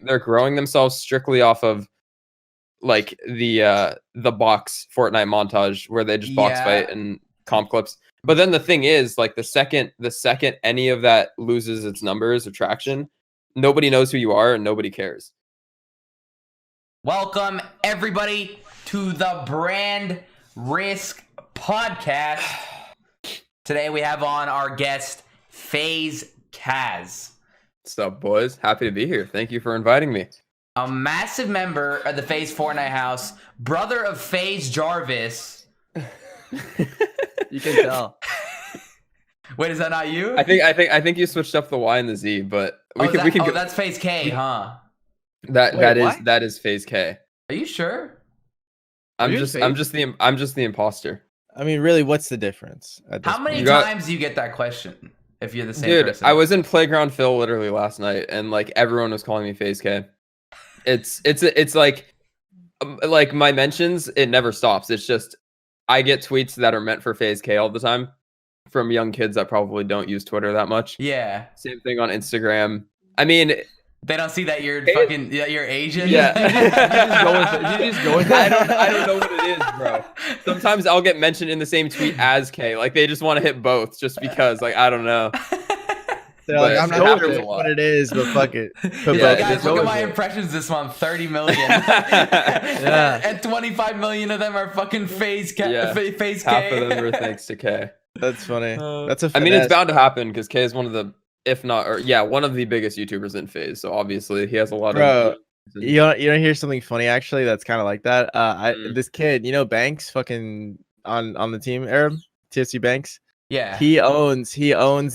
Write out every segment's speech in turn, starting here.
They're growing themselves strictly off of like the box Fortnite montage where they just box fight and comp clips. But then the thing is, like the second any of that loses its numbers or traction, nobody knows who you are and nobody cares. Welcome everybody to the Brand Risk Podcast. Today we have on our guest Faze Kaz. What's up, boys? Happy to be here. Thank you for inviting me. A massive member of the Faze Fortnite house, brother of Faze Jarvis. You can tell. Wait, is that not you? I think you switched up the Y and the Z, but we can go. That's Faze K, huh? That is Faze K. Are you sure? I'm just the imposter. I mean, really, what's the difference? How many times do you get that question? If you're the same person. I was in Playground Phil literally last night, and like everyone was calling me Faze K. It's like my mentions. It never stops. It's just I get tweets that are meant for Faze K all the time from young kids that probably don't use Twitter that much. Yeah. Same thing on Instagram. I mean, they don't see that you're you're Asian. Yeah. you just go with that. I don't know what it is, bro. Sometimes I'll get mentioned in the same tweet as K. Like they just want to hit both just because. Like I don't know. They're like, I'm not sure what it is, but fuck it. Guys, look at my impressions this month. 30 million. Yeah. And 25 million of them are fucking Faze K. Yeah. Faze K. Half of them are thanks to K. That's funny. That's I mean, it's bound to happen because K is one of the, if not, or yeah, one of the biggest YouTubers in Faze. So obviously he has a lot of. You want to hear something funny? Actually, that's kind of like that. This kid, Banks, fucking on the team, Arab TSC Banks. Yeah, he owns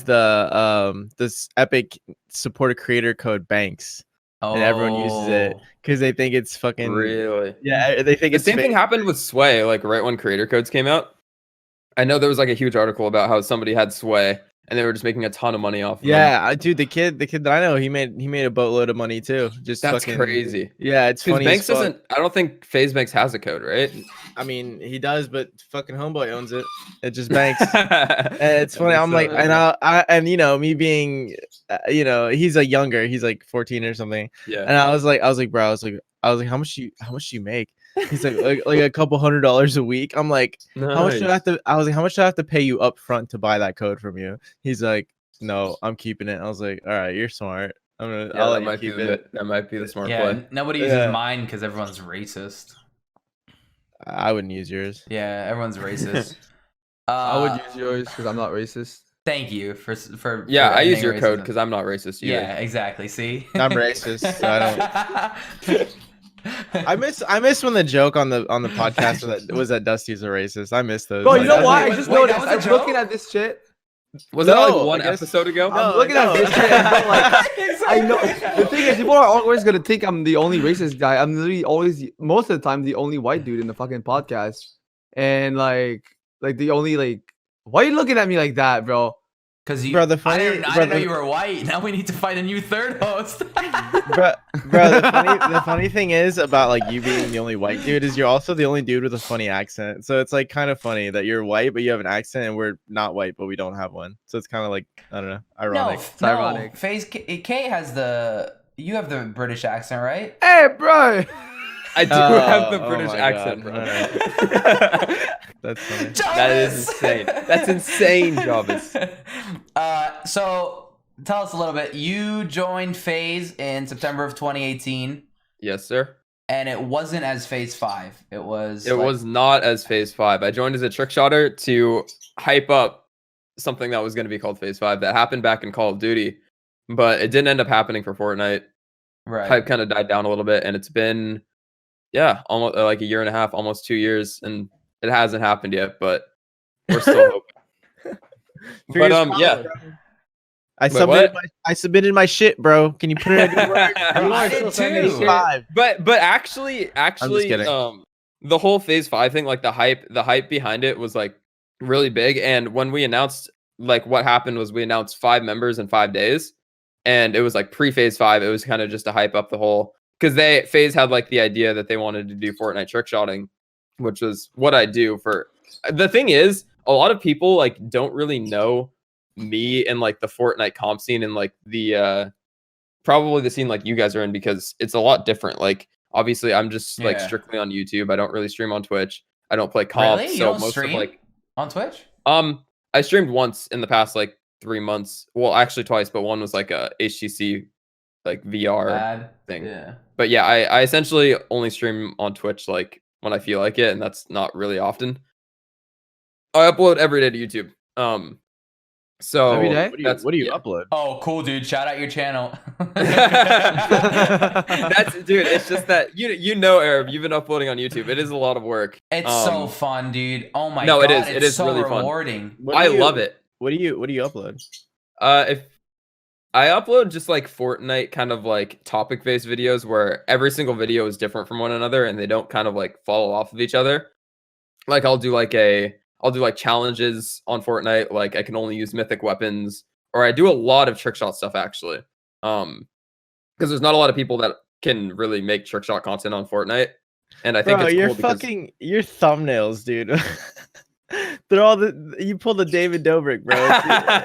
the this epic supporter creator code Banks, and everyone uses it because they think it's fucking really. Yeah, they think the same thing happened with Sway. Like right when creator codes came out, I know there was like a huge article about how somebody had Sway and they were just making a ton of money off of them. Dude, the kid that I know, he made a boatload of money too. Just that's crazy. Yeah, it's funny. Banks doesn't. I don't think FaZe Banks has a code, right? I mean, he does, but fucking homeboy owns it. It just Banks. And it's funny. I'm like, and me being, he's like younger. He's like 14 or something. Yeah. And I was like, bro, how much do you make? He's like a couple $100 a week. I'm like, nice. How much do I have to? I was like, how much do I have to pay you up front to buy that code from you? He's like, no, I'm keeping it. I was like, all right, you're smart. I'll let you keep it. That might be the smart play. Nobody uses mine because everyone's racist. I wouldn't use yours. Yeah, everyone's racist. I would use yours because I'm not racist. Thank you for I use your code because I'm not racist either. Yeah, exactly. See, I'm racist. So I don't. I miss when the joke on the podcast was that Dusty's a racist. I miss those. Bro, you know why? I just noticed. I'm looking at this shit. Was that like one episode ago? I'm looking at this shit. I know. The thing is, people are always gonna think I'm the only racist guy. I'm literally always, most of the time, the only white dude in the fucking podcast. And like the only why are you looking at me like that, bro? Because I didn't know you were white. Now we need to find a new third host. bro, the funny thing is about like you being the only white dude is you're also the only dude with a funny accent. So it's like kind of funny that you're white but you have an accent and we're not white but we don't have one. So it's kind of like, I don't know, ironic. It's ironic. Faze K has you have the British accent, right? Hey, bro. I do have the British accent, bro. That's funny. Jarvis! That is insane. That's insane, Jarvis. So tell us a little bit. You joined FaZe in September of 2018. Yes, sir. And it wasn't as FaZe 5. It was not as FaZe 5. I joined as a trick shotter to hype up something that was going to be called FaZe 5 that happened back in Call of Duty, but it didn't end up happening for Fortnite. Right. Hype kind of died down a little bit, and it's been almost like a year and a half, almost 2 years, and it hasn't happened yet, but we're still hoping. But yeah. I submitted my shit, bro. Can you put it in a good word? I did too. But actually, the whole FaZe 5 thing, like the hype behind it was like really big. And when we announced, like what happened was we announced 5 members in 5 days, and it was like pre-FaZe 5. It was kind of just to hype up the whole, because FaZe had like the idea that they wanted to do Fortnite trick shotting, which was what I do for. The thing is, a lot of people like don't really know me and like the Fortnite comp scene and like the probably the scene like you guys are in because it's a lot different. Like obviously I'm just like strictly on YouTube. I don't really stream on Twitch. I don't play comp. Really? You so don't most stream of like on Twitch? I streamed once in the past like 3 months. Well, actually twice, but one was like a HTC like VR thing. Yeah. But yeah, I essentially only stream on Twitch like when I feel like it, and that's not really often. I upload every day to YouTube. So every day? What do you upload? Oh, cool, dude. Shout out your channel. That's dude. It's just that you know, Arab. You've been uploading on YouTube. It is a lot of work. It's so fun, dude. Oh my god. No, it is. It's It is so really rewarding. fun. I love it. What do you upload? If I upload just like Fortnite kind of like topic based videos where every single video is different from one another and they don't kind of like follow off of each other. Like I'll do like challenges on Fortnite, like I can only use mythic weapons, or I do a lot of trickshot stuff actually. Because there's not a lot of people that can really make trickshot content on Fortnite. And I think it's you're cool because your thumbnails, dude. They're all you pull the David Dobrik, bro.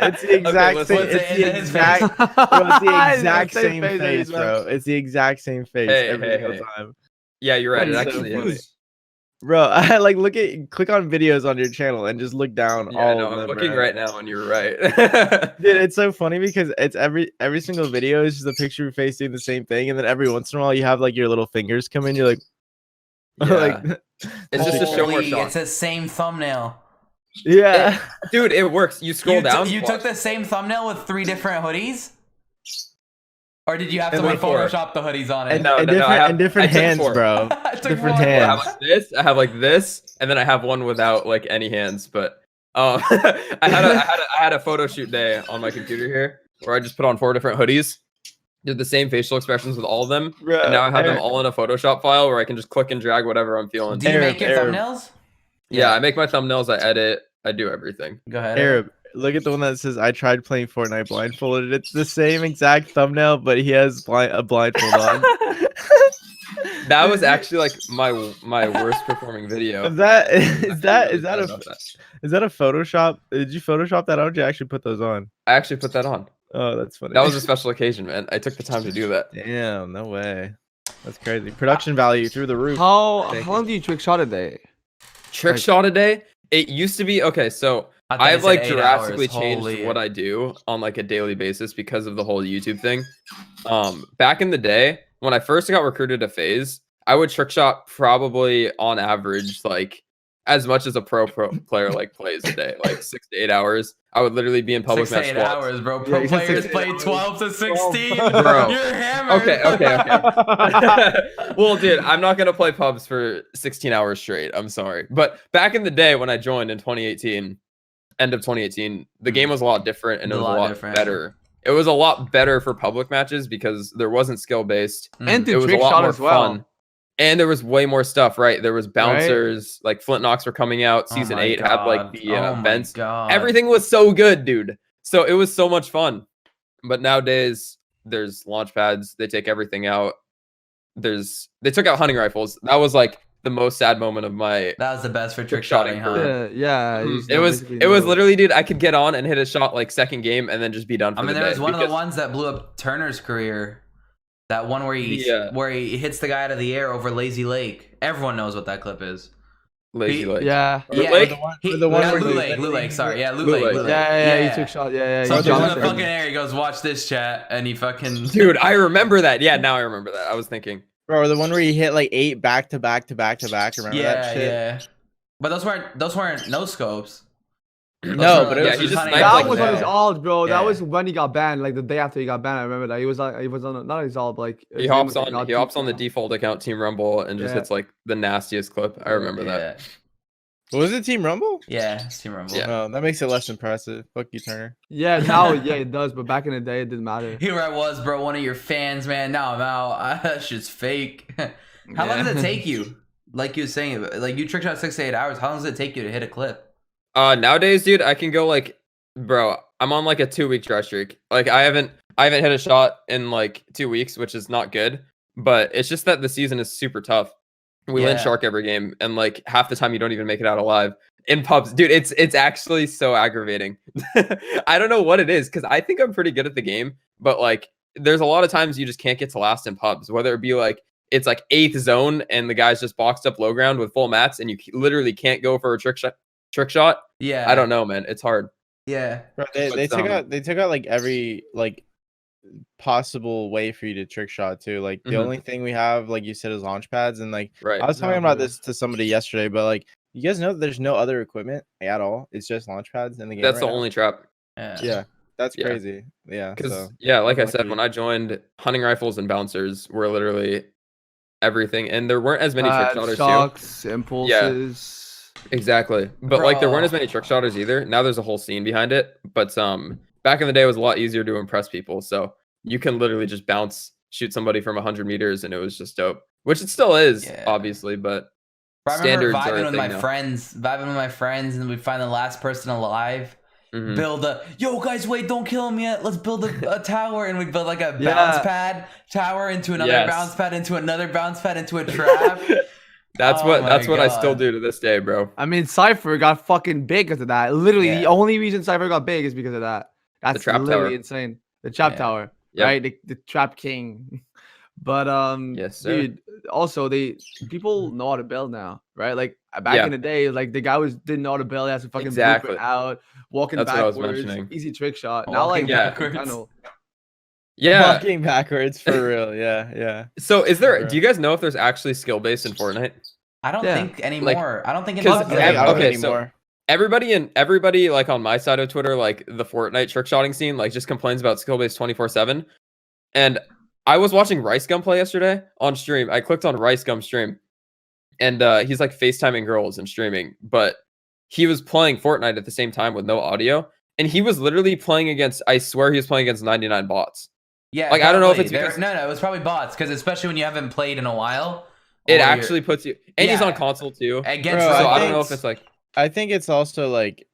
It's the exact same. It's the exact same face, bro. It's the exact same face every single time. Yeah, you're right. It actually is. Bro, I like click on videos on your channel and just look down. Yeah, I know. I'm looking right now, and you're right. Dude, it's so funny because it's every single video is just a picture of your face doing the same thing, and then every once in a while you have like your little fingers come in. You're like, like it's just to show more shots. It's the same thumbnail. Yeah, dude, it works. You scroll down. You took the same thumbnail with 3 different hoodies. Or did you have to Photoshop the hoodies on it? And different hands, bro. Different hands. I have like this, and then I have one without like any hands. But I had a photo shoot day on my computer here where I just put on 4 different hoodies, did the same facial expressions with all of them, and now I have them all in a Photoshop file where I can just click and drag whatever I'm feeling. Do you make your thumbnails? Yeah, I make my thumbnails. I edit. I do everything. Go ahead. Arab, look at the one that says I tried playing Fortnite blindfolded. It's the same exact thumbnail, but he has a blindfold on. That was actually like my worst performing video. Is that a Photoshop? Did you Photoshop that out, or did you actually put those on? I actually put that on. Oh, that's funny. That was a special occasion, man. I took the time to do that. Damn, no way. That's crazy. Production value through the roof. How long do you trick shot a day? Trick shot a day? It used to be okay, so I've like drastically changed what I do on like a daily basis because of the whole YouTube thing. Back in the day, when I first got recruited to FaZe, I would trick shot probably on average like as much as a pro player like plays a day, like 6 to 8 hours. I would literally be in public match 6 to 8 hours, bro. Pro players play 12 to 16. Bro. You're hammered. Okay. Well, dude, I'm not gonna play pubs for 16 hours straight. I'm sorry, but back in the day when I joined in 2018, end of 2018, the game was a lot different and it was a lot better. It was a lot better for public matches because there wasn't skill based, and it was a lot more fun. And there was way more stuff, right? There was bouncers, like Flint Knocks were coming out. Season 8 had like the events. Everything was so good, dude. So it was so much fun. But nowadays, there's launch pads. They take everything out. They took out hunting rifles. That was like the most sad moment of my. That was the best for trick shotting, huh? Yeah. It was literally, dude. I could get on and hit a shot like second game and then just be done. For the there day was one of the ones that blew up Turner's career. That one where he hits the guy out of the air over Lazy Lake. Everyone knows what that clip is. Lazy Lake. Yeah. Lake? Lou Lake. Sorry. Yeah, Lou Lake. Yeah. He took shot. Yeah. So he's in the fucking air. He goes, watch this, chat. And he fucking... Dude, I remember that. Yeah, now I remember that. I was thinking. Bro, the one where he hit like 8 back to back. Remember that shit? Yeah. But those weren't no scopes. No, but it was just that was on his alt, bro. That was when he got banned, like the day after he got banned. I remember that he was on not his alt, but like he hops on the default account Team Rumble and just hits like the nastiest clip. I remember that. Was it Team Rumble? Yeah, Team Rumble. Yeah. Oh, that makes it less impressive. Fuck you, Turner. Yeah, now it does, but back in the day it didn't matter. Here I was, bro, one of your fans, man. Now I'm out. That shit's fake. How long does it take you? Like you were saying, like you trick shot 6 to 8 hours. How long does it take you to hit a clip? Nowadays, dude, I can go like, bro, I'm on like a 2-week dry streak. Like I haven't hit a shot in like 2 weeks, which is not good. But it's just that the season is super tough. We land shark every game, and like half the time you don't even make it out alive in pubs, dude. It's actually so aggravating. I don't know what it is because I think I'm pretty good at the game, but like there's a lot of times you just can't get to last in pubs, whether it be like it's like 8th zone and the guy's just boxed up low ground with full mats and you literally can't go for a trick shot. Yeah. I don't know, man. It's hard. Yeah. Bro, they took out like every like possible way for you to trick shot too. Like the only thing we have, like you said, is launch pads. And like I was talking about this to somebody yesterday, but like you guys know that there's no other equipment at all. It's just launch pads in the game. That's the only trap. Yeah. That's crazy. Yeah. Because like I said, when I joined, hunting rifles and bouncers were literally everything, and there weren't as many trick shotters shocks, impulses. Exactly. But like there weren't as many trick shotters either. Now there's a whole scene behind it. But back in the day it was a lot easier to impress people. So you can literally just bounce, shoot somebody from 100 meters, and it was just dope. Which it still is, obviously, but standards are a thing now. Vibing with my friends, and we find the last person alive. Build a guys, wait, don't kill him yet. Let's build a tower, and we build like a bounce pad tower into another bounce pad into another bounce pad into a trap. That's what I still do to this day, bro. I mean, Cypher got fucking big because of that. Literally, the only reason Cypher got big is because of that. That's the trap literally tower. insane. The trap tower, right? The trap king. But yes, sir. dude, also people know how to build now, right? Like back in the day, like the guy didn't know how to build. He has to fucking blueprint out, walking backwards, what I was mentioning. Easy trick shot. Now like backwards. Walking backwards for real. Yeah. So do you guys know if there's actually skill based in Fortnite? I don't think anymore. I don't think it's so everybody like on my side of Twitter, like the Fortnite trick shotting scene, like just complains about skill based 24/7. And I was watching Rice Gum play yesterday on stream. I clicked on Rice Gum stream, and he's like FaceTiming girls and streaming, but he was playing Fortnite at the same time with no audio, and he was literally playing against. I swear he was playing against 99 bots. Yeah, like probably. I don't know if it's because no, it was probably bots, because especially when you haven't played in a while, it actually puts you. And he's on console too. Against, so I don't know if it's like. I think it's also like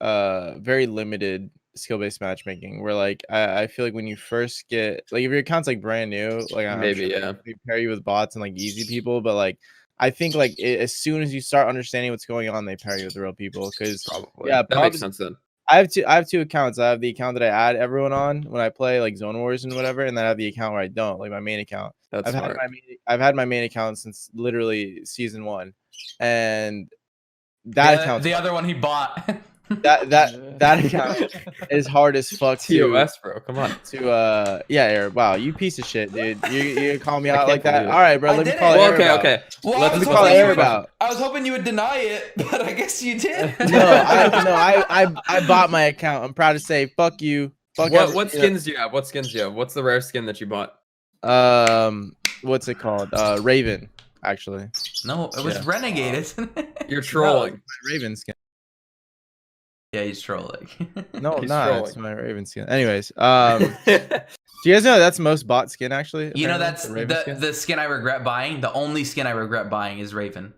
very limited skill-based matchmaking, where like I feel like when you first get like if your account's like brand new, like maybe they pair you with bots and like easy people, but like I think like as soon as you start understanding what's going on, they pair you with real people. Because that makes sense then. I have two accounts. I have the account that I add everyone on when I play like Zone Wars and whatever, and then I have the account where I don't, like my main account. That's smart. I've had my main account since literally season 1, and that account, the other one he bought. that account is hard as fuck TOS, bro. Come on. Eric. Wow, you piece of shit, dude. You call me out like that? All right, bro. Let me call Eric out. Okay. Well, let me call Eric out. I was hoping you would deny it, but I guess you did. I bought my account. I'm proud to say, fuck you. What skins do you have? What's the rare skin that you bought? What's it called? Raven, actually. No, it was Renegade, isn't it? You're trolling. No, Raven skin. Yeah, he's trolling. No, it's my Raven skin. Anyways, do you guys know that's most bought skin actually? You know, that's the skin I regret buying. The only skin I regret buying is Raven.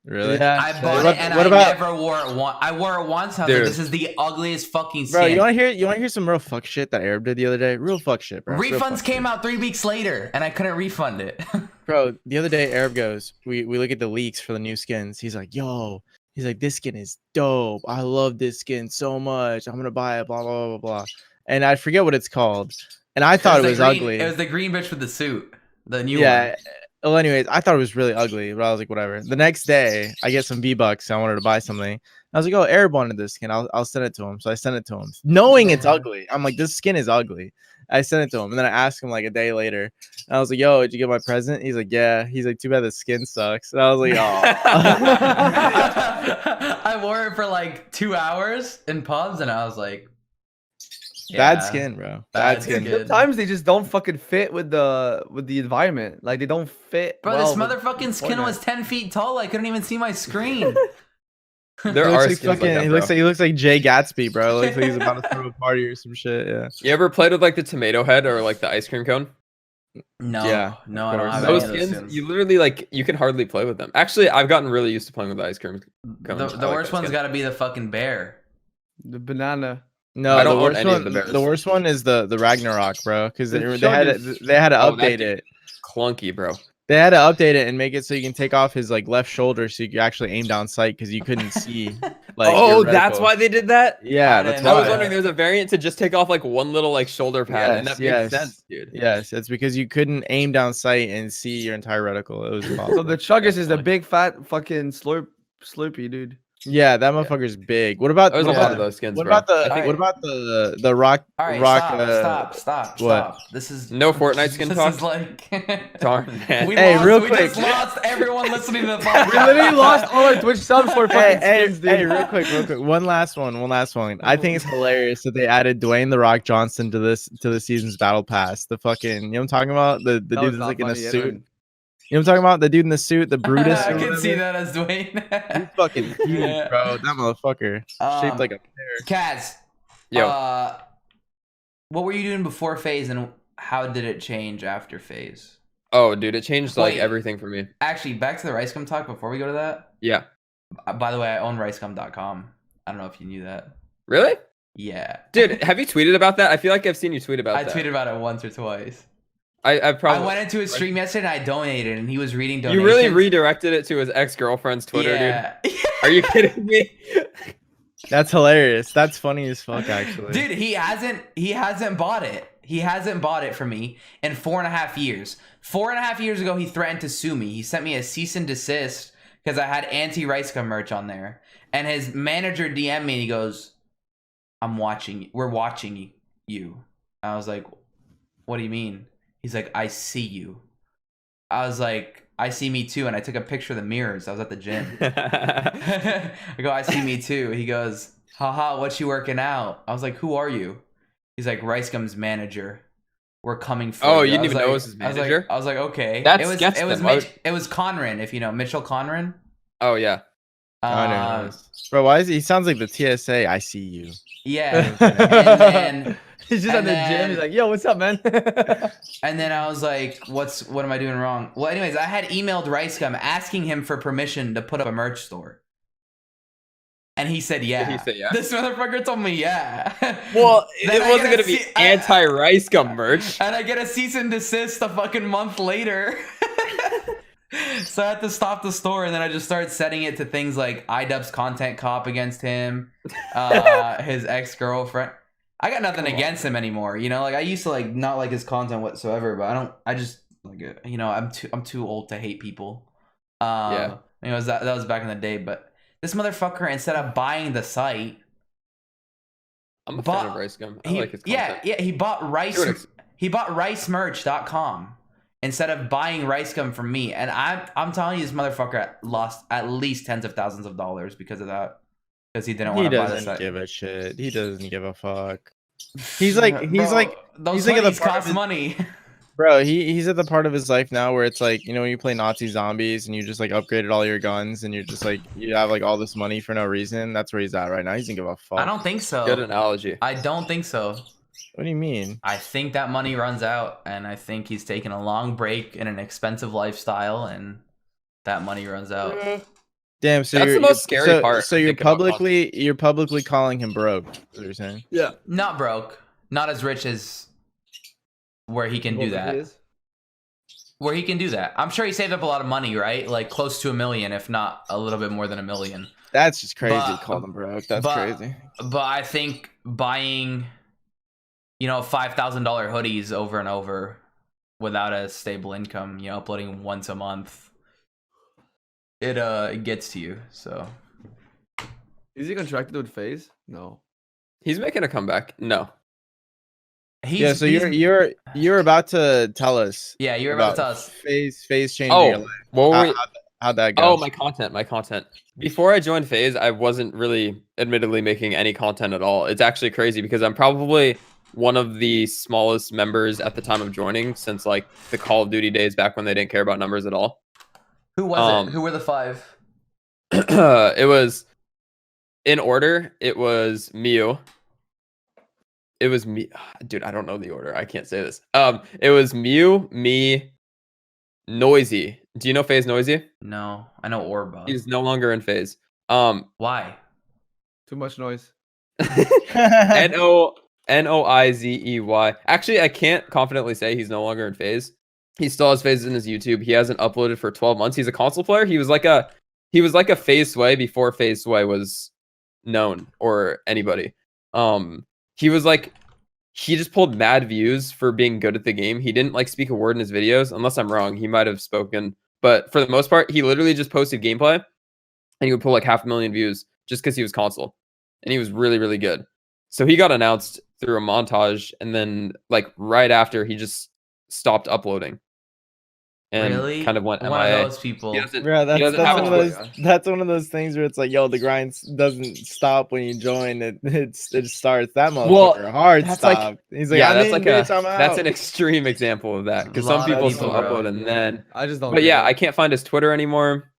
Really? Yeah. I bought it and I never wore it once. I wore it once. I was like, this is the ugliest fucking skin. Bro, you wanna hear some real fuck shit that Arab did the other day? Real fuck shit, bro. Refunds came out 3 weeks later and I couldn't refund it. Bro, the other day Arab goes, we look at the leaks for the new skins. He's like, he's like, this skin is dope. I love this skin so much. I'm gonna buy it, blah blah blah blah. And I forget what it's called. And I thought it was ugly. It was the green bitch with the suit. The new one. Well, anyways, I thought it was really ugly, but I was like, whatever. The next day, I get some V-Bucks. I wanted to buy something. I was like, oh, Arab wanted this skin. I'll send it to him. So I sent it to him, knowing it's ugly. I'm like, this skin is ugly. I sent it to him, and then I asked him like a day later. And I was like, yo, did you get my present? He's like, yeah. He's like, too bad the skin sucks. And I was like, oh. I wore it for like 2 hours in pubs, and I was like, bad skin, bro. Bad skin. Sometimes they just don't fucking fit with the environment. Like they don't fit. Bro, this motherfucking skin was 10 feet tall. I couldn't even see my screen. There are skins like that, bro. He looks like Jay Gatsby, bro. Looks like he's about to throw a party or some shit. Yeah. You ever played with like the tomato head or like the ice cream cone? No. Yeah. No, I don't have those skins. You literally like you can hardly play with them. Actually, I've gotten really used to playing with the ice cream cones. The worst one's got to be the fucking bear. The banana. No, I don't want any of the bears. The worst one is the Ragnarok, bro, because they had to update it. Clunky, bro. They had to update it and make it so you can take off his like left shoulder so you can actually aim down sight because you couldn't see. Like, oh, that's why they did that. Yeah, that's why. I was wondering. There's a variant to just take off like one little like shoulder pad, and that makes sense, dude. Yes, it's because you couldn't aim down sight and see your entire reticle. It was impossible. So the Chuggers is the big fat fucking slurpy dude. Yeah, that motherfucker's big. What about? There's a lot of those skins. What about the? What about the rock? All right, rock. Stop. This is no Fortnite skin talk. This is like. Darn, man. We just lost everyone listening to the podcast. We literally lost all our Twitch subs for fucking skins, dude. Hey, real quick. One last one. I think it's hilarious that they added Dwayne the Rock Johnson to the season's battle pass. The fucking, you know what I'm talking about? The dude that's like in a suit. You know what I'm talking about? The dude in the suit, the Brutus. I can see that as Dwayne. He's fucking huge, bro. That motherfucker. Shaped like a pear. Kaz. Yo. What were you doing before FaZe and how did it change after FaZe? Oh, dude, it changed like everything for me. Actually, back to the RiceGum talk before we go to that. Yeah. By the way, I own ricegum.com. I don't know if you knew that. Really? Yeah. Dude, have you tweeted about that? I feel like I've seen you tweet about that. I tweeted about it once or twice. I probably went into his stream yesterday and I donated and he was reading donations. You really redirected it to his ex-girlfriend's Twitter, dude. Are you kidding me? That's hilarious. That's funny as fuck, actually. Dude, he hasn't bought it. He hasn't bought it for me in 4.5 years. 4.5 years ago, he threatened to sue me. He sent me a cease and desist because I had anti-RiceGum merch on there. And his manager DM'd me and he goes, we're watching you. I was like, what do you mean? He's like, I see you. I was like, I see me too. And I took a picture of the mirrors. I was at the gym. I go, I see me too. He goes, haha, what you working out? I was like, who are you? He's like, RiceGum's manager. We're coming for you. Oh, you didn't even know it was his manager? I was like, okay. It was Conran, if you know, Mitchell Conran. Oh, yeah. Bro, why is he sounds like the TSA, I see you. Yeah. And then he's just at the gym. He's like, yo, what's up, man? And then I was like, what am I doing wrong? Well, anyways, I had emailed RiceGum asking him for permission to put up a merch store. And he said, yeah. Did he say yeah? This motherfucker told me, yeah. Well, it wasn't going to be anti-RiceGum merch. And I get a cease and desist a fucking month later. So I had to stop the store, and then I just started setting it to things like iDubbbz content cop against him, his ex-girlfriend. I got nothing against him anymore, you know. Like I used to like not like his content whatsoever, but I just like it. You know, I'm too old to hate people. Yeah, you know, that was back in the day. But this motherfucker, instead of buying the site, I'm a fan of RiceGum. I like his content. Yeah, he bought rice. He bought ricemerch.com. Instead of buying RiceGum from me. And I'm telling you, this motherfucker lost at least tens of thousands of dollars because of that. Because he didn't want to buy the site. He doesn't give a shit. He doesn't give a fuck. He's like those hoodies cost money. Bro, he's at the part of his life now where it's like, you know, when you play Nazi zombies and you just like upgraded all your guns and you're just like, you have like all this money for no reason. That's where he's at right now. He doesn't give a fuck. I don't think so. Good analogy. I don't think so. What do you mean? I think that money runs out, and I think he's taking a long break in an expensive lifestyle, and that money runs out. Damn, so that's the most scary part. So you're publicly calling him broke. Is what you're saying? Yeah, not broke, not as rich as where he can do that. Where he can do that, I'm sure he saved up a lot of money, right? Like close to $1 million, if not a little bit more than $1 million. That's just crazy. Call him broke. That's crazy. But I think buying, you know, $5,000 hoodies over and over without a stable income, you know, uploading once a month, it gets to you. So, is he contracted with FaZe? No, he's making a comeback. No, so you're about to tell us. Yeah, you're about to tell us. FaZe changing your life. How'd that go? Oh, my content. Before I joined FaZe, I wasn't really, admittedly, making any content at all. It's actually crazy because I'm probably one of the smallest members at the time of joining since like the Call of Duty days back when they didn't care about numbers at all. Who was it? Who were the 5? It was in order. It was Mew. It was me. Dude, I don't know the order. I can't say this. It was Mew, me, Noisy. Do you know FaZe Noisy? No, I know Orba. He's no longer in FaZe. Why? Too much noise. Noizey. Actually, I can't confidently say he's no longer in FaZe. He still has phases in his YouTube. He hasn't uploaded for 12 months. He's a console player. He was like a Faze Sway before Faze Sway was known or anybody. He was like, he just pulled mad views for being good at the game. He didn't like speak a word in his videos, unless I'm wrong. He might have spoken, but for the most part, he literally just posted gameplay, and he would pull like 500,000 views just because he was console, and he was really, really good. So he got announced through a montage, and then like right after, he just stopped uploading. And really? kind of went MIA. One of those people. Bro, that's one of those things where it's like, yo, the grind doesn't stop when you join. It starts. That motherfucker hard stop. Like, he's like, yeah, that's that's an extreme example of that, because some people still upload and then. I just don't. But yeah, I can't find his Twitter anymore.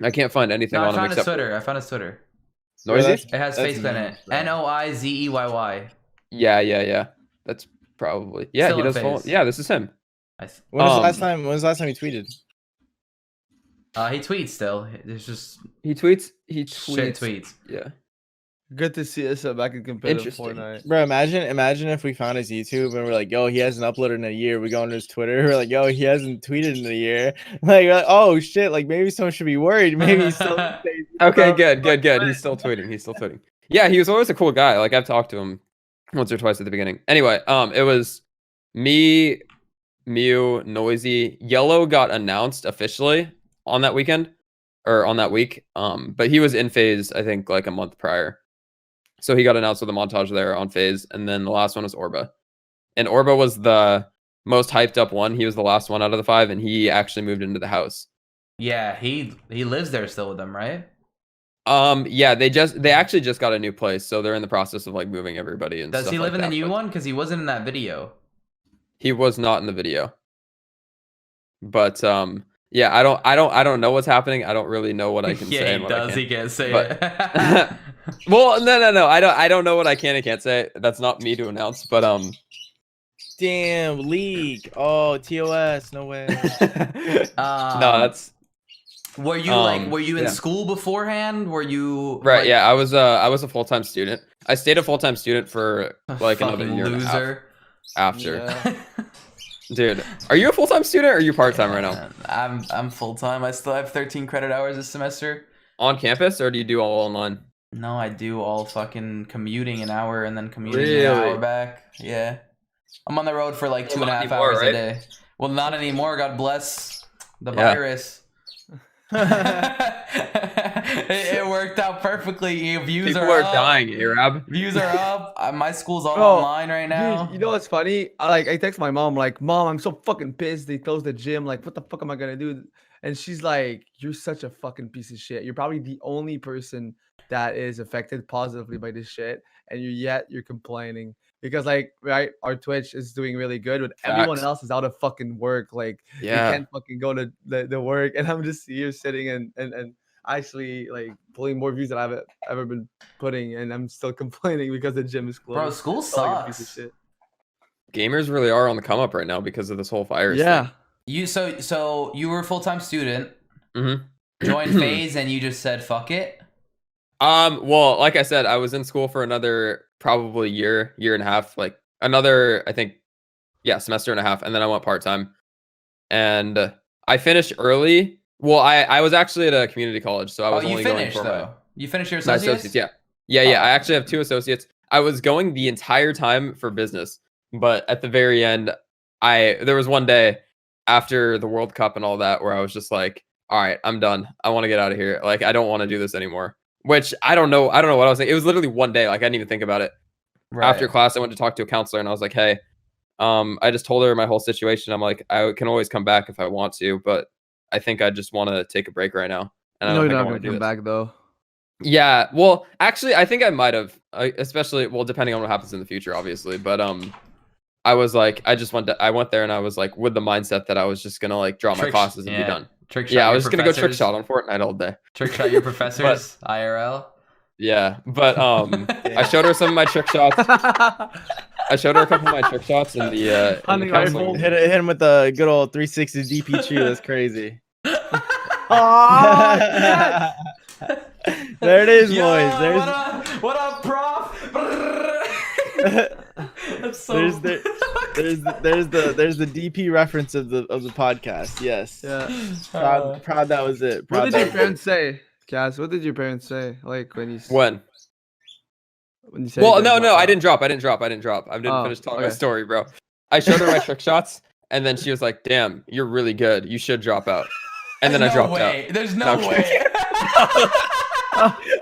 I can't find anything on him except. I found his Twitter. Noisy? It has FaZe in it. NOIZEYY. Yeah. That's probably he does follow. Yeah, this is him. When was the last time he tweeted? He tweets still. It's just he tweets. Shit tweets. Yeah. Good to see us back in competitive Fortnite. Bro, imagine if we found his YouTube and we're like, yo, he hasn't uploaded in a year. We go on his Twitter, we're like, yo, he hasn't tweeted in a year. Like, oh shit, like maybe someone should be worried. Maybe he's still okay, good. He's still tweeting. Yeah, he was always a cool guy. Like, I've talked to him once or twice at the beginning. Anyway, it was me, Mew, Noisy. Yellow got announced officially on that weekend, or on that week. But he was in Faze, I think, like a month prior. So he got announced with a montage there on Faze, and then the last one was Orba. And Orba was the most hyped up one. He was the last one out of the 5, and he actually moved into the house. Yeah, he lives there still with them, right? Yeah, they actually just got a new place, so they're in the process of like moving everybody and Does he live like in the new one? Because he wasn't in that video. He was not in the video. But yeah, I don't know what's happening. I don't really know what I can say. Yeah, he can't say it. Well, no. I don't know what I can and can't say. That's not me to announce, but damn, league. Oh, TOS, no way. No, that's. Were you in school beforehand? Were you right? like... Yeah, I was a full-time student. I stayed a full-time student for like another year loser. And a half after. Yeah. Dude, are you a full-time student or are you part-time right now? I'm full-time. I still have 13 credit hours this semester. On campus, or do you do all online? No, I do all fucking commuting an hour and then commuting an hour back. Yeah. I'm on the road for like 2.5 hours a day. Well, not anymore. God bless the virus. It worked out perfectly. Views People are up. Dying, Arab. Views are up. My school's all online right now. Dude, you know what's funny? I text my mom like, Mom, I'm so fucking pissed. They closed the gym. Like, what the fuck am I gonna do? And she's like, you're such a fucking piece of shit. You're probably the only person that is affected positively by this shit, and you're complaining. Because like, right, our Twitch is doing really good, but everyone else is out of fucking work. Like, you can't fucking go to the work, and I'm just here sitting and actually like pulling more views than I've ever been putting, and I'm still complaining because the gym is closed. Bro, school sucks. Piece of shit. Gamers really are on the come up right now because of this whole virus. Yeah. Thing. So you were a full-time student. Mm-hmm. Joined Faze, and you just said fuck it. Well, like I said, I was in school for another probably year and a half, like another, I think, semester and a half, and then I went part-time. And I finished early. Well, I was actually at a community college, so I was only going for You finished your associates? Yeah. I actually have 2 associates. I was going the entire time for business, but at the very end, there was one day after the World Cup and all that where I was just like, all right, I'm done. I want to get out of here. Like, I don't want to do this anymore. Which I don't know what I was thinking. It was literally one day. Like, I didn't even think about it. Right. After class, I went to talk to a counselor, and I was like, hey, I just told her my whole situation. I'm like, I can always come back if I want to, but I think I just want to take a break right now. And I don't think I want to come back though. Yeah, well, actually, I think I might have, especially, well, depending on what happens in the future, obviously. But I was like, I went there, and I was like, with the mindset that I was just gonna like drop my classes and be done. I was just gonna go trick shot on Fortnite all day. Trick shot your professors, IRL. Yeah, but I showed her some of my trick shots. I showed her a couple of my trick shots in the hit him with the good old 360 DP2. That's crazy. There it is, boys. What up, prof? There's there's the DP reference of the podcast. Yes. Yeah. Proud that was it. What did your parents say, Kaz? What did your parents say? Like when you you said well, no, I didn't drop. I didn't finish telling my story, bro. I showed her my trick shots, and then she was like, "Damn, you're really good. You should drop out." And then I dropped out. There's no way.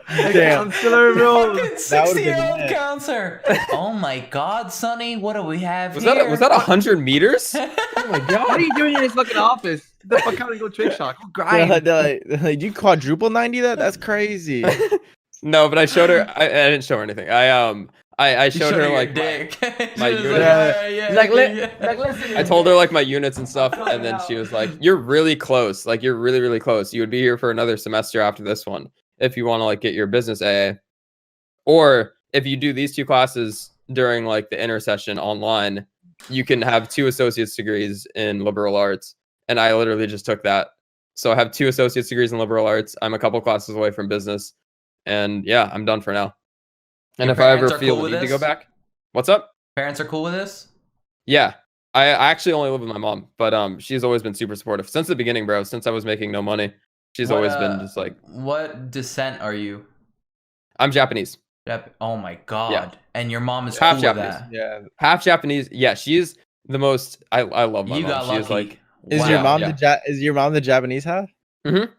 Damn. Fucking 60-year-old counselor. Oh my God, Sonny, what do we have here? Was that 100 meters? Oh my God! What are you doing in his fucking office? Get the fuck out and go trick shot. Go grind. Like, you quadruple 90 that? That's crazy. No, but I showed her. I didn't show her anything. I showed her like dick. my units. Listen. I told her like my units and stuff, and then she was like, "You're really close. Like you're really, really close. You would be here for another semester after this one if you want to like get your business AA, or if you do these 2 classes during like the intersession online, you can have 2 associate's degrees in liberal arts." And I literally just took that. So I have 2 associate's degrees in liberal arts. I'm a couple classes away from business, and yeah, I'm done for now. And if I ever feel the need to go back, what's up? Parents are cool with this? Yeah. I actually only live with my mom, but she's always been super supportive since the beginning, bro. Since I was making no money, she's always been just like. What descent are you? I'm Japanese. Oh my God! Yeah. And your mom is half cool Japanese. With that. Yeah, half Japanese. Yeah, she's the most. I love my mom. Got lucky. She's like. Is your mom is your mom the Japanese half? Mm-hmm.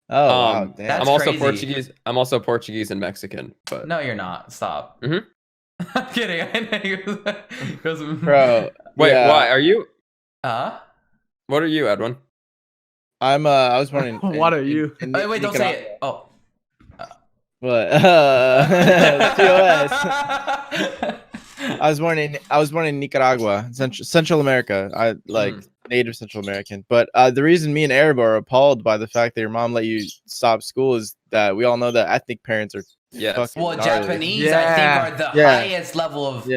Oh, wow, damn. I'm also crazy. Portuguese. I'm also Portuguese and Mexican. But no, you're not. Stop. Mm-hmm. I'm kidding. Bro, wait, why are you? What are you, Edwin? I'm. I was wondering. What are you? Wait, don't say it. Oh. What? TOS. I was born in Nicaragua, Central America. I like native Central American. But the reason me and Arab are appalled by the fact that your mom let you stop school is that we all know that ethnic parents are well, Japanese I think are the highest level of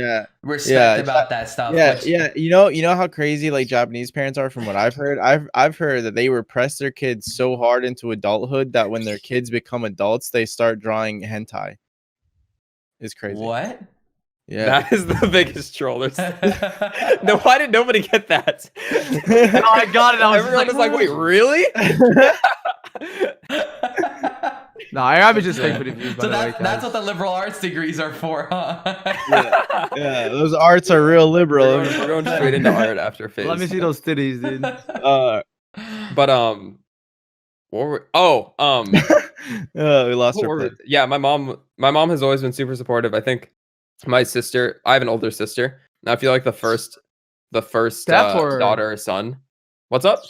respect about that stuff. Yeah. You know how crazy like Japanese parents are from what I've heard. I've heard that they repress their kids so hard into adulthood that when their kids become adults, they start drawing hentai. It's crazy. What? Yeah, that is the biggest trollers. No, why did nobody get that? No, I got it. Everyone was like, "Wait, really?" No, I was just thinking for the views. So that's what the liberal arts degrees are for, huh? Yeah, those arts are real liberal. We're going straight into art after Faze. Let me see those titties, dude. But what were? We lost our. Yeah, my mom has always been super supportive. I think. My sister, I have an older sister. And I feel like the first daughter or son. What's up?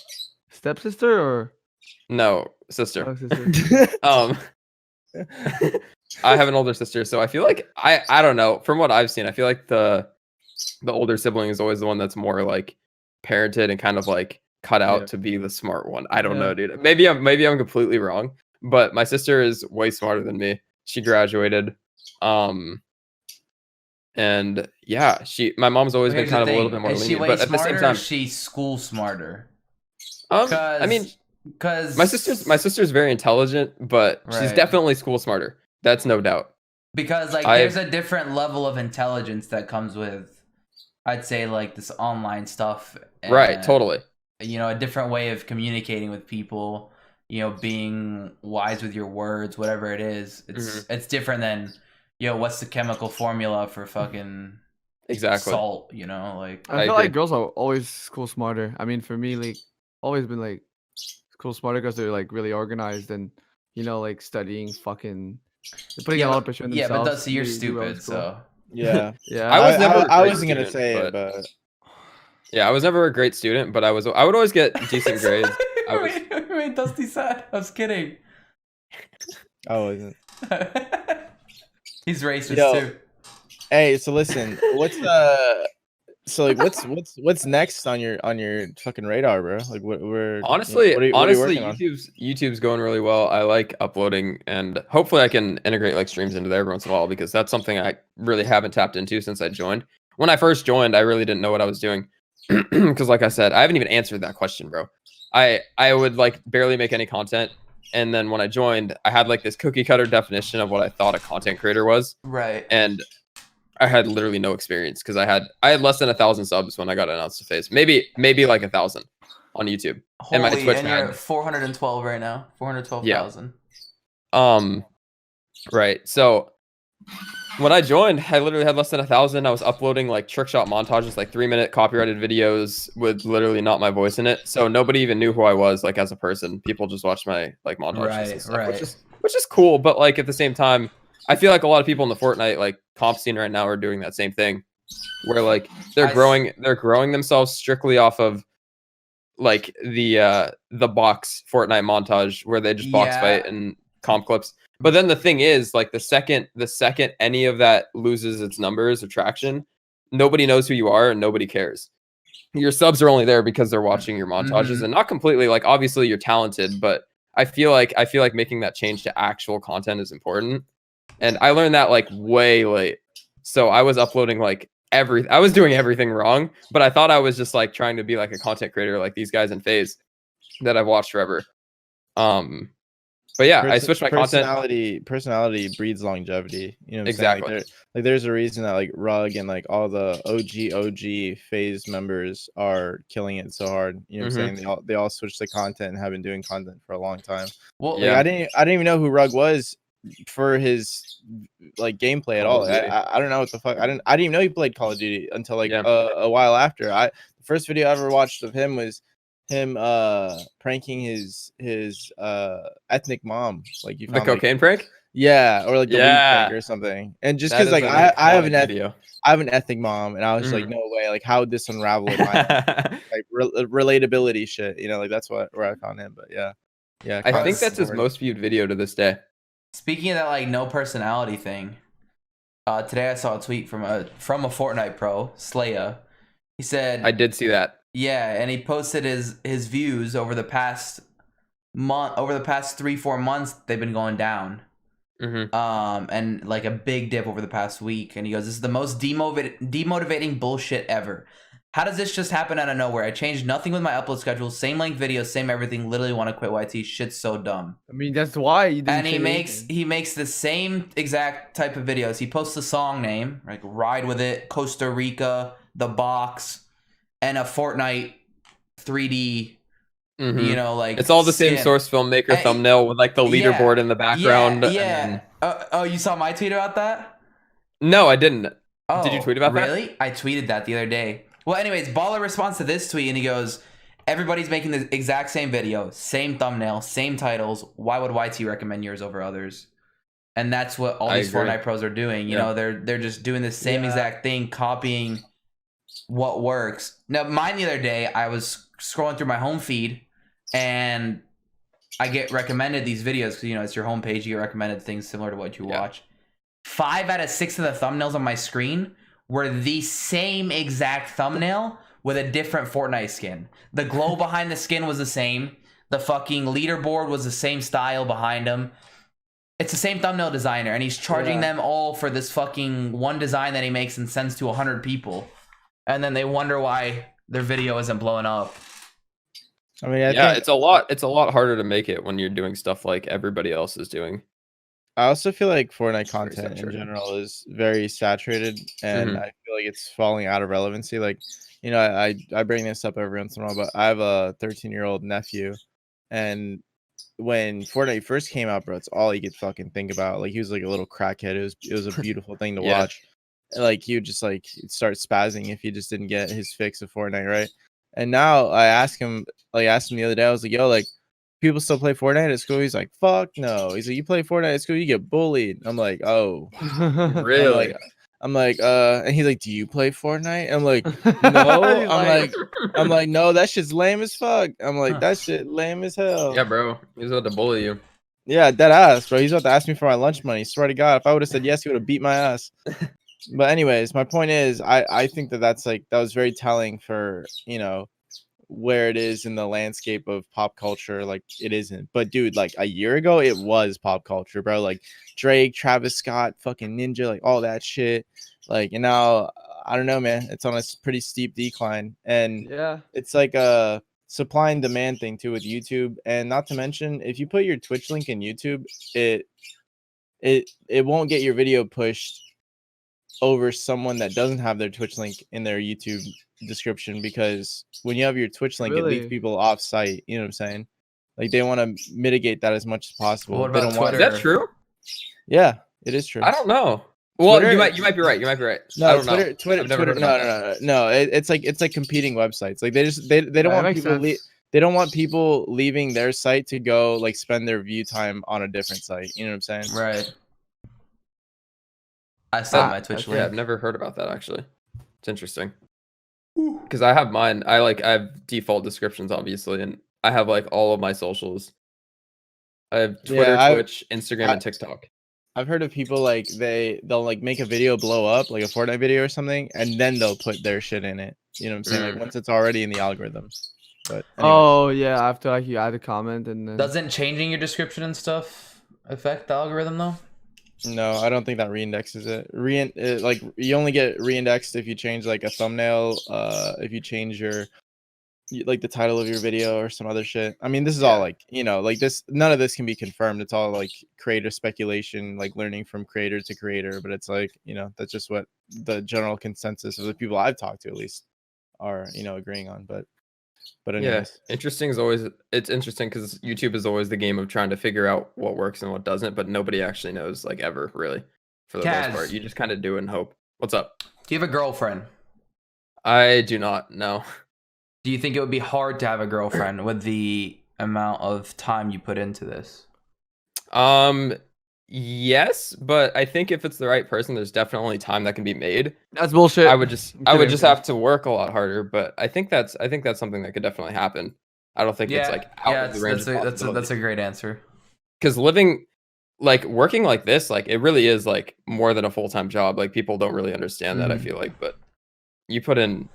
Stepsister or no sister? Oh, sister. I have an older sister, so I feel like I don't know. From what I've seen, I feel like the older sibling is always the one that's more like parented and kind of like cut out to be the smart one. I don't know, dude. Maybe I'm completely wrong, but my sister is way smarter than me. She graduated. And yeah, my mom's always been kind of a little bit more lenient, but at the same time, she's school smarter. I mean, because my sister's very intelligent, but she's definitely school smarter. That's no doubt. Because like, there's a different level of intelligence that comes with, I'd say, like this online stuff. And, right. Totally. You know, a different way of communicating with people. You know, being wise with your words, whatever it is. It's different than. Yo, what's the chemical formula for fucking salt? You know, like I feel like girls are always school smarter. I mean, for me, like always been like school smarter because they're like really organized and like studying fucking. They're putting a lot of pressure on themselves. Yeah, but that's you're stupid. So yeah. I wasn't gonna say it, but yeah, I was never a great student, but I would always get decent grades. Wait, Dusty said. I was kidding. I wasn't. He's racist too. Hey, so listen, what's next on your fucking radar, bro? Like honestly, YouTube's going really well. I like uploading, and hopefully I can integrate like streams into there every once in a while because that's something I really haven't tapped into since I joined. When I first joined, I really didn't know what I was doing because, like I said, I haven't even answered that question, bro. I would like barely make any content. And then when I joined, I had like this cookie cutter definition of what I thought a content creator was. Right. And I had literally no experience because I had less than 1,000 subs when I got announced to FaZe. Maybe like 1,000 on YouTube. Holy, and my Twitch and you're at 412 right now. 412,000. Yeah. Right. So when I joined, I literally had less than 1,000. I was uploading like trick shot montages, like 3-minute copyrighted videos with literally not my voice in it. So nobody even knew who I was, like as a person. People just watched my like montages and stuff, which is cool. But like at the same time, I feel like a lot of people in the Fortnite like comp scene right now are doing that same thing, where like they're growing themselves strictly off of like the box Fortnite montage where they just box fight and comp clips. But then the thing is, like the second any of that loses its numbers or traction, nobody knows who you are and nobody cares. Your subs are only there because they're watching your montages and not completely like obviously you're talented, but I feel like making that change to actual content is important. And I learned that like way late. So I was uploading like I was doing everything wrong, but I thought I was just like trying to be like a content creator like these guys in FaZe that I've watched forever. But yeah, I switched my personality breeds longevity. You know what I'm exactly. saying? Like there's a reason that like Rug and like all the OG FaZe members are killing it so hard. You know what I'm saying? They all switched to content and have been doing content for a long time. Well, like, I didn't even know who Rug was for his like gameplay at all. I don't know what the fuck. I didn't even know he played Call of Duty until like a while after. The first video I ever watched of him was him pranking his ethnic mom. Like you found the cocaine prank? Or like the weed prank or something. And just because like I have an ethnic mom, and I was like, no way, like how would this unravel in my like relatability shit, you know, like that's where I found him. But yeah, I think that's his most viewed video to this day. Speaking of that like no personality thing, today I saw a tweet from a Fortnite pro, Slaya. He said, I did see that. Yeah, and he posted his views over the past 3-4 months. They've been going down, and like a big dip over the past week. And he goes, "This is the most demotivating bullshit ever. How does this just happen out of nowhere? I changed nothing with my upload schedule, same length videos, same everything. Literally want to quit YT. Shit's so dumb." I mean, that's why you didn't. And he makes the same exact type of videos. He posts the song name, like "Ride with It," Costa Rica, The Box, and a Fortnite 3D, you know, like it's all the same source filmmaker thumbnail with like the leaderboard in the background. Yeah. Oh, you saw my tweet about that? No, I didn't. Oh, did you tweet about that? Really? I tweeted that the other day. Well, anyways, Baller responds to this tweet and he goes, "Everybody's making the exact same video, same thumbnail, same titles. Why would YT recommend yours over others?" And that's what all these Fortnite pros are doing. You know, they're just doing the same exact thing, copying what works. Now, mine the other day, I was scrolling through my home feed and I get recommended these videos because, you know, it's your homepage. You get recommended things similar to what you watch. 5 out of 6 of the thumbnails on my screen were the same exact thumbnail with a different Fortnite skin. The glow behind the skin was the same. The fucking leaderboard was the same style behind him. It's the same thumbnail designer, and he's charging them all for this fucking one design that he makes and sends to 100 people. And then they wonder why their video isn't blowing up. I mean, it's a lot harder to make it when you're doing stuff like everybody else is doing. I also feel like Fortnite content in general is very saturated, and I feel like it's falling out of relevancy. Like, you know, I bring this up every once in a while, but I have a 13-year-old nephew, and when Fortnite first came out, bro, it's all he could fucking think about. Like, he was like a little crackhead. It was a beautiful thing to watch. Like, he would just like start spazzing if he just didn't get his fix of Fortnite, right? And now I asked him the other day, I was like, yo, like, people still play Fortnite at school? He's like, fuck no. He's like, you play Fortnite at school, you get bullied. I'm like, oh, really? I'm like, and he's like, do you play Fortnite? I'm like, no. I'm like, no, that shit's lame as fuck. I'm like, that shit lame as hell. Yeah, bro. He's about to bully you. Yeah, dead ass, bro. He's about to ask me for my lunch money. Swear to God, if I would have said yes, he would have beat my ass. But anyways, my point is, I think that was very telling for, you know, where it is in the landscape of pop culture. Like, it isn't. But dude, like a year ago, it was pop culture, bro. Like Drake, Travis Scott, fucking Ninja, like all that shit. Like, and now I don't know, man. It's on a pretty steep decline, and it's like a supply and demand thing too with YouTube. And not to mention, if you put your Twitch link in YouTube, it won't get your video pushed over someone that doesn't have their Twitch link in their YouTube description, because when you have your Twitch link, it leaves people off site. You know what I'm saying? Like they want to mitigate that as much as possible. What they about don't want. Is that true? Yeah, it is true. I don't know. Well, Twitter, you might be right. You might be right. No, I don't Twitter, know. Twitter. No. It's like competing websites. Like they don't want people. They don't want people leaving their site to go like spend their view time on a different site. You know what I'm saying? Right. I saw my Twitch link. Yeah, I've never heard about that actually. It's interesting. Because I have mine. I have default descriptions obviously, and I have like all of my socials. I have Twitter, Twitch, Instagram, and TikTok. I've heard of people like they'll like make a video blow up, like a Fortnite video or something, and then they'll put their shit in it. You know what I'm saying? Like once it's already in the algorithm. But anyway. Oh yeah, after like you add a comment and then doesn't changing your description and stuff affect the algorithm though? No, I don't think that reindexes it. Like you only get reindexed if you change like a thumbnail, if you change your like the title of your video or some other shit. I mean, this is all like, you know, like this, none of this can be confirmed. It's all like creator speculation, like learning from creator to creator. But it's like, you know, that's just what the general consensus of the people I've talked to at least are, you know, agreeing on. But anyways. Yeah, interesting is always, it's interesting because YouTube is always the game of trying to figure out what works and what doesn't, but nobody actually knows like ever really for the most part. You just kind of do it and hope. What's up? Do you have a girlfriend? I do not, no. Do you think it would be hard to have a girlfriend with the amount of time you put into this? Yes, but I think if it's the right person, there's definitely time that can be made. That's bullshit. I would just have to work a lot harder, but I think that's something that could definitely happen. I don't think it's like out of the range of possibility. That's a great answer. Because working like this, like it really is like more than a full-time job. Like people don't really understand that, I feel like, but you put in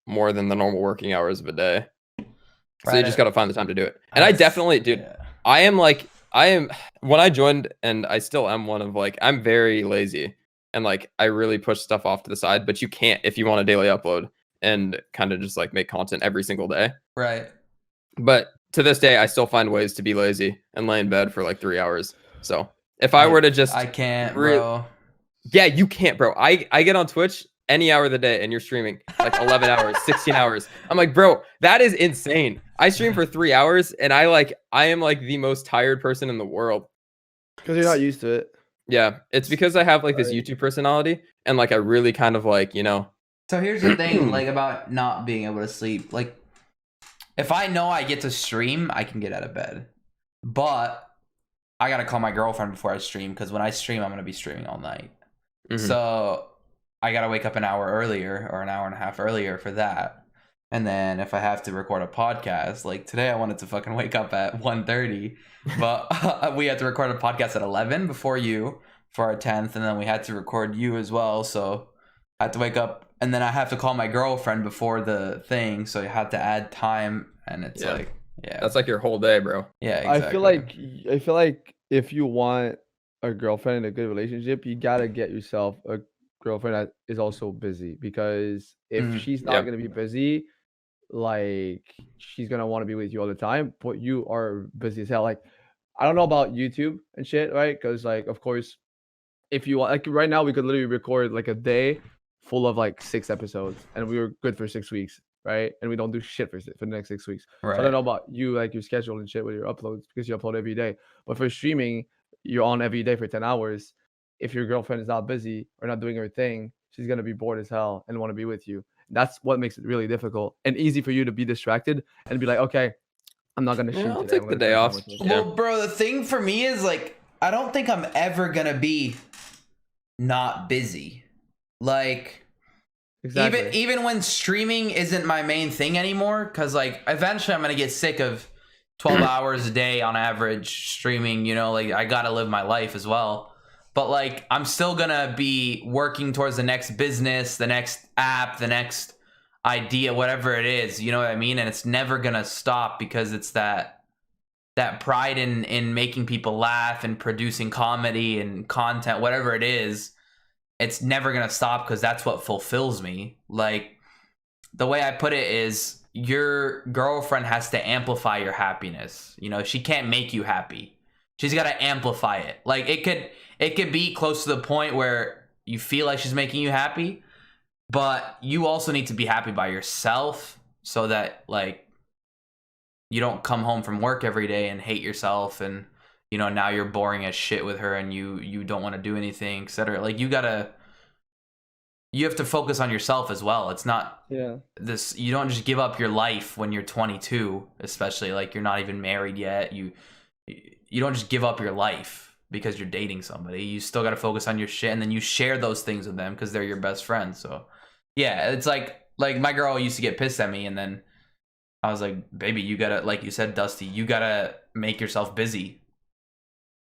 more than the normal working hours of a day. So you just got to find the time to do it. And I definitely, dude, I am when I joined, and I still am one of like, I'm very lazy and like, I really push stuff off to the side, but you can't if you want a daily upload and kind of just like make content every single day. Right. But to this day, I still find ways to be lazy and lay in bed for like 3 hours. So if I were to just, I can't, bro. Yeah, you can't, bro. I get on Twitch any hour of the day and you're streaming like 11 hours, 16 hours. I'm like, bro, that is insane. I stream for 3 hours and I am like the most tired person in the world. Because you're not used to it. Yeah, it's because I have like this YouTube personality and like I really kind of like, you know. So here's the thing, like about not being able to sleep. Like if I know I get to stream, I can get out of bed. But I gotta call my girlfriend before I stream because when I stream, I'm gonna be streaming all night. So I gotta wake up an hour earlier or an hour and a half earlier for that. And then if I have to record a podcast, like today I wanted to fucking wake up at 1:30, but we had to record a podcast at 11 before you for our 10th, and then we had to record you as well. So I had to wake up, and then I have to call my girlfriend before the thing, so you have to add time, and it's like, yeah. That's like your whole day, bro. Yeah, exactly. I feel like if you want a girlfriend in a good relationship, you gotta get yourself a girlfriend that is also busy, because if she's not gonna be busy, like she's gonna want to be with you all the time, but you are busy as hell. Like I don't know about YouTube and shit, right? Because like of course if you want, like right now we could literally record like a day full of like 6 episodes and we were good for 6 weeks, right? And we don't do shit for the next 6 weeks. Right. So I don't know about you, like your schedule and shit with your uploads, because you upload every day. But for streaming, you're on every day for 10 hours. If your girlfriend is not busy or not doing her thing, she's gonna be bored as hell and want to be with you. That's what makes it really difficult and easy for you to be distracted and be like, okay, I'm not gonna shoot today. I'll take the day off. Well, bro, the thing for me is like, I don't think I'm ever gonna be not busy. Like, exactly. Even when streaming isn't my main thing anymore, because like eventually I'm gonna get sick of 12 hours a day on average streaming. You know, like I gotta live my life as well. But like, I'm still gonna be working towards the next business, the next app, the next idea, whatever it is, you know what I mean? And it's never gonna stop because it's that pride in making people laugh and producing comedy and content, whatever it is. It's never gonna stop because that's what fulfills me. Like, the way I put it is, your girlfriend has to amplify your happiness. You know, she can't make you happy. She's got to amplify it. Like, it could be close to the point where you feel like she's making you happy, but you also need to be happy by yourself so that like you don't come home from work every day and hate yourself and now you're boring as shit with her and you don't want to do anything, etc. Like you have to focus on yourself as well. It's not this, you don't just give up your life when you're 22, especially like you're not even married yet. You don't just give up your life because you're dating somebody. You still got to focus on your shit, and then you share those things with them because they're your best friends. So yeah, it's like my girl used to get pissed at me, and then I was like, baby, you gotta, like you said, Dusty, you gotta make yourself busy.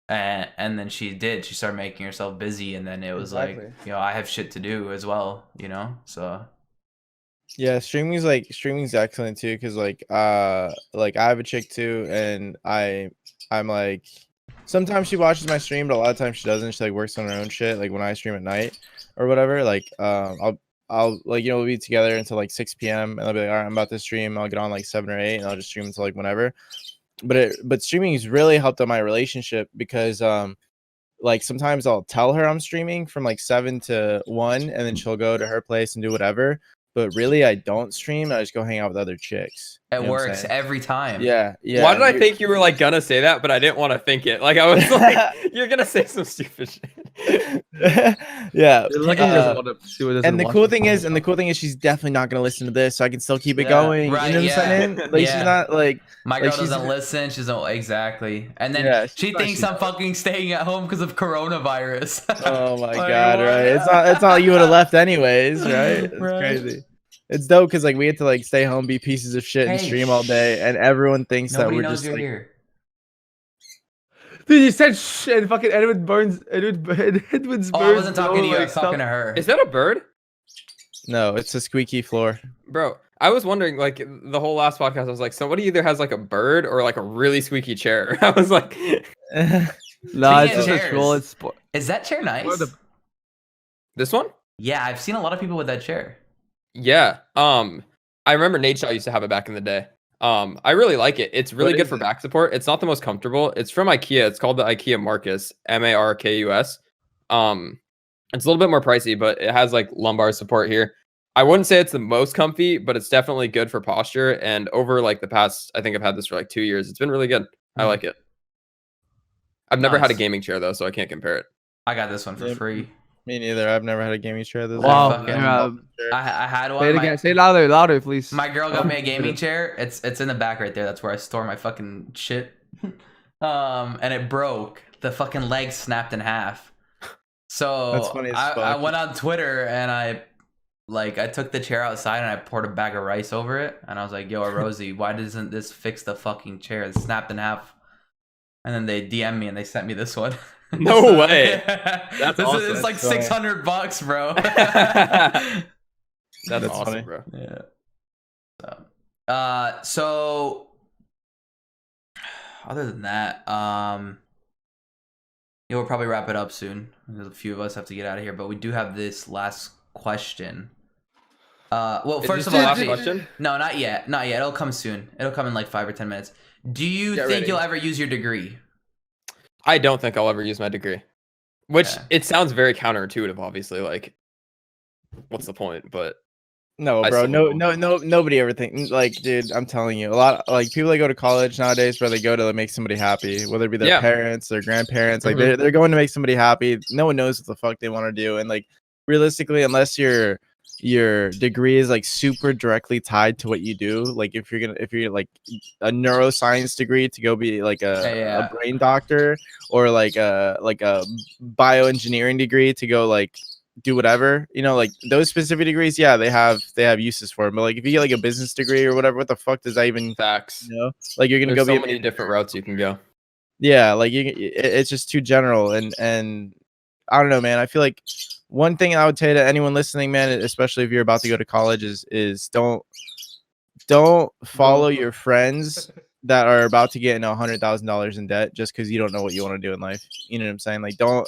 And then she started making herself busy, and then it was like, I have shit to do as well, so yeah, streaming's excellent too, because like I have a chick too, and I'm like, sometimes she watches my stream, but a lot of times she doesn't. She like works on her own shit, like when I stream at night or whatever. Like I'll like, we'll be together until like 6 p.m. and I'll be like, all right, I'm about to stream. I'll get on like 7 or 8 and I'll just stream until like whenever. But streaming has really helped on my relationship because like sometimes I'll tell her I'm streaming from like 7 to 1 and then she'll go to her place and do whatever. But really, I don't stream. I just go hang out with other chicks. It works every time. Yeah. Why did I think you were like gonna say that, but I didn't want to think it? Like I was like, you're gonna say some stupid shit. Yeah. And the cool thing is, she's definitely not gonna listen to this, so I can still keep it going. Right, you know what I'm saying? Like she's not like my girl doesn't listen. She's exactly, and then she thinks I'm fucking staying at home because of coronavirus. Oh my god! Right? It's not like you would have left anyways, right? It's crazy. It's dope because like we had to like stay home, be pieces of shit, and stream all day, and everyone thinks that we're just like. Here. Dude, you said shit, and fucking Edward Burns. Edward's Burns. I wasn't talking to you. I was talking to her. Is that a bird? No, it's a squeaky floor. Bro, I was wondering, like, the whole last podcast, I was like, somebody either has like a bird or like a really squeaky chair. I was like, nah, it's just a troll. Is that chair nice? This one? Yeah, I've seen a lot of people with that chair. Yeah. I remember Nate Shaw used to have it back in the day. I really like it. It's really good for back support. It's not the most comfortable. It's from IKEA. It's called the IKEA Marcus, Markus. It's a little bit more pricey, but it has like lumbar support here. I wouldn't say it's the most comfy, but it's definitely good for posture. And over like the past, I think I've had this for like 2 years. It's been really good. I like it. I've never had a gaming chair though, so I can't compare it. I got this one for free. Me neither. I've never had a gaming chair. Wow. I had one. Say it again. Say it louder, please. My girl got me a gaming chair. It's in the back right there. That's where I store my fucking shit. And it broke. The fucking leg snapped in half. So that's funny as fuck. I went on Twitter and I took the chair outside and I poured a bag of rice over it. And I was like, yo, Rosie, why doesn't this fix the fucking chair? It snapped in half. And then they DM me and they sent me this one. No way. That's awesome. It's like $600, bro. That's awesome, funny. Bro. Yeah. So other than that, we'll probably wrap it up soon. There's a few of us have to get out of here, but we do have this last question. Well, first of all, last question? No, not yet. Not yet. It'll come soon. It'll come in like 5 or 10 minutes. Do you think you'll ever use your degree? I don't think I'll ever use my degree. Which it sounds very counterintuitive, obviously. Like, what's the point? But no, bro, nobody ever thinks like, dude. I'm telling you, a lot like people that go to college nowadays, where they go to make somebody happy, whether it be their parents, their grandparents, like they're going to make somebody happy. No one knows what the fuck they want to do, and like realistically, unless your degree is like super directly tied to what you do, like if you're like a neuroscience degree to go be like a brain doctor, or like a bioengineering degree to go like do whatever, like those specific degrees, they have uses for them. But like if you get like a business degree or whatever, what the fuck does that even facts? Like you're gonna There's go so many different routes you can go. Yeah, like it's just too general, and I don't know, man. I feel like one thing I would say to anyone listening, man, especially if you're about to go to college, is don't follow your friends that are about to get into $100,000 in debt just because you don't know what you want to do in life. You know what I'm saying? Like don't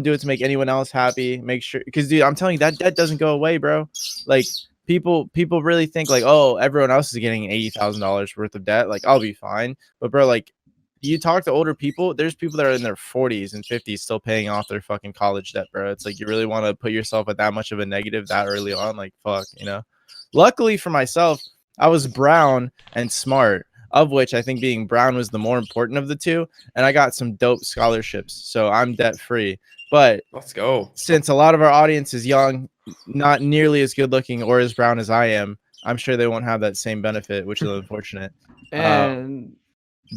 do it to make anyone else happy. Make sure, because dude, I'm telling you, that debt doesn't go away, bro. Like people really think like, oh, everyone else is getting $80,000 worth of debt, like I'll be fine. But bro, like you talk to older people, there's people that are in their 40s and 50s still paying off their fucking college debt, bro. It's like you really want to put yourself at that much of a negative that early on? Like, fuck, you know. Luckily for myself, I was brown and smart, of which I think being brown was the more important of the two, and I got some dope scholarships, so I'm debt free. But let's go. Since a lot of our audience is young, not nearly as good looking or as brown as I am, I'm sure they won't have that same benefit, which is unfortunate. And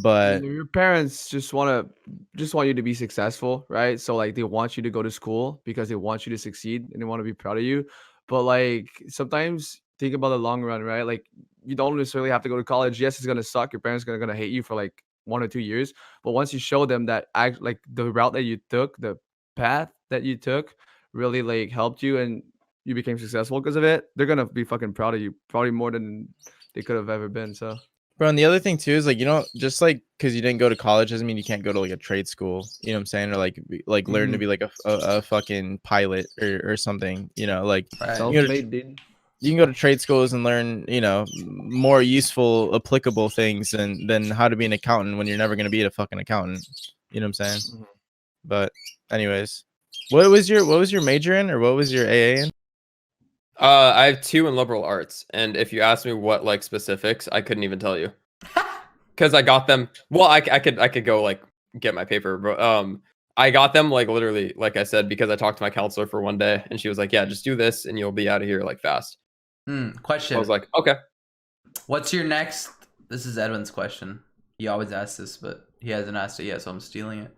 but your parents just want you to be successful, right? So like they want you to go to school because they want you to succeed and they want to be proud of you. But like sometimes think about the long run, right? Like you don't necessarily have to go to college. Yes, it's gonna suck. Your parents are gonna hate you for like 1 or 2 years. But once you show them that like the route that you took, the path that you took really like helped you and you became successful because of it, they're gonna be fucking proud of you, probably more than they could have ever been. So bro, and the other thing too is like, you know, just like because you didn't go to college doesn't mean you can't go to like a trade school, you know what I'm saying, or like learn to be like a fucking pilot or something, you know, like self-made, dude. You can go to trade schools and learn, you know, more useful, applicable things than how to be an accountant when you're never going to be a fucking accountant. You know what I'm saying? But anyways, what was your major in, or what was your AA in? I have 2 in liberal arts, and if you ask me what like specifics, I couldn't even tell you because I got them. Well, I could go like get my paper, but I got them like literally, like I said, because I talked to my counselor for one day, and she was like, "Yeah, just do this, and you'll be out of here like fast." Question. I was like, okay. What's your next? This is Edwin's question. He always asks this, but he hasn't asked it yet, so I'm stealing it.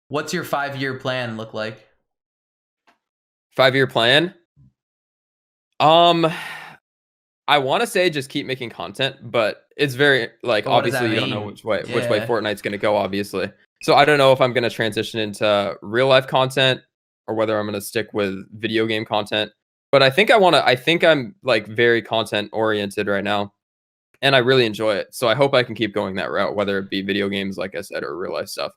What's your 5-year plan look like? 5-year plan? I want to say just keep making content, but it's very like obviously you don't know which way Fortnite's going to go, obviously. So I don't know if I'm going to transition into real life content or whether I'm going to stick with video game content. But I think I'm like very content oriented right now, and I really enjoy it. So I hope I can keep going that route, whether it be video games, like I said, or real life stuff.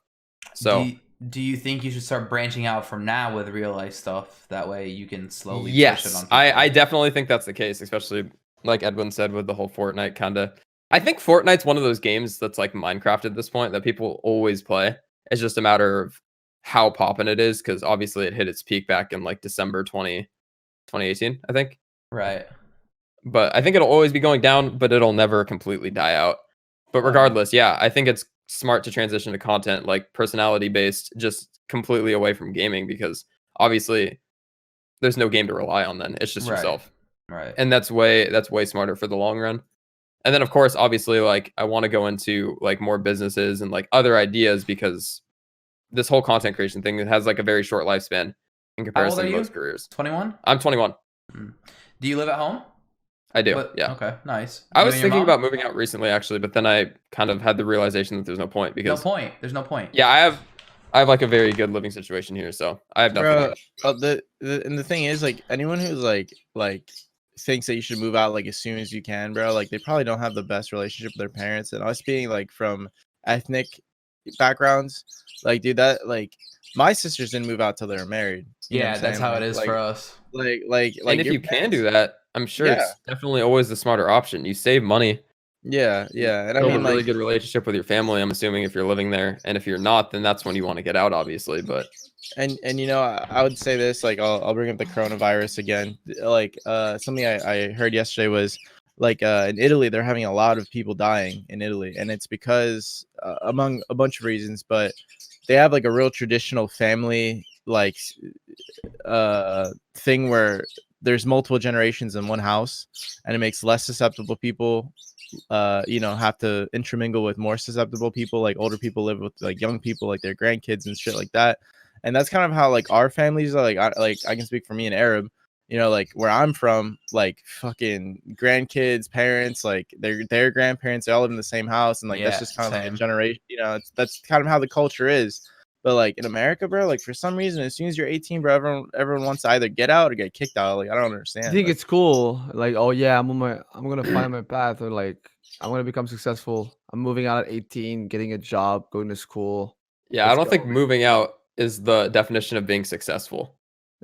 So do you think you should start branching out from now with real life stuff? That way you can slowly push it on people? I definitely think that's the case, especially like Edwin said with the whole Fortnite kind of. I think Fortnite's one of those games that's like Minecraft at this point that people always play. It's just a matter of how poppin' it is, because obviously it hit its peak back in like December 2018, I think. Right. But I think it'll always be going down, but it'll never completely die out. But regardless, yeah, I think it's smart to transition to content like personality based, just completely away from gaming, because obviously there's no game to rely on then. It's just yourself. Right. And that's way smarter for the long run. And then of course, obviously, like I want to go into like more businesses and like other ideas, because this whole content creation thing has like a very short lifespan in comparison to most careers. 21? I'm 21. Do you live at home? I do. Yeah. Okay. Nice. I was thinking about moving out recently, actually, but then I kind of had the realization that there's no point, because There's no point. Yeah, I have like a very good living situation here, so I have nothing. And the thing is, like anyone who's like thinks that you should move out like as soon as you can, bro, like they probably don't have the best relationship with their parents. And us being like from ethnic backgrounds, like dude, that like my sisters didn't move out till they were married. Yeah, that's how it is for us. Like and if you can do that, I'm sure it's definitely always the smarter option. You save money. Yeah. And I mean, a really good relationship with your family, I'm assuming, if you're living there. And if you're not, then that's when you want to get out, obviously. But and you know, I would say this, like I'll bring up the coronavirus again. Like something I heard yesterday was like in Italy, they're having a lot of people dying in Italy, and it's because among a bunch of reasons, but they have like a real traditional family like thing where there's multiple generations in one house, and it makes less susceptible people you know, have to intermingle with more susceptible people. Like older people live with like young people, like their grandkids and shit like that. And that's kind of how like our families are. Like I can speak for me in Arab, you know, like where I'm from, like fucking grandkids, parents, like their grandparents, they all live in the same house, and like that's just kind of like a generation, you know, that's kind of how the culture is. But like in America, bro, like for some reason, as soon as you're 18, bro, everyone wants to either get out or get kicked out. Like I don't understand. I think it's cool. Like, oh yeah, I'm gonna find my path, or like I'm gonna become successful. I'm moving out at 18, getting a job, going to school. Yeah, I don't think moving out is the definition of being successful.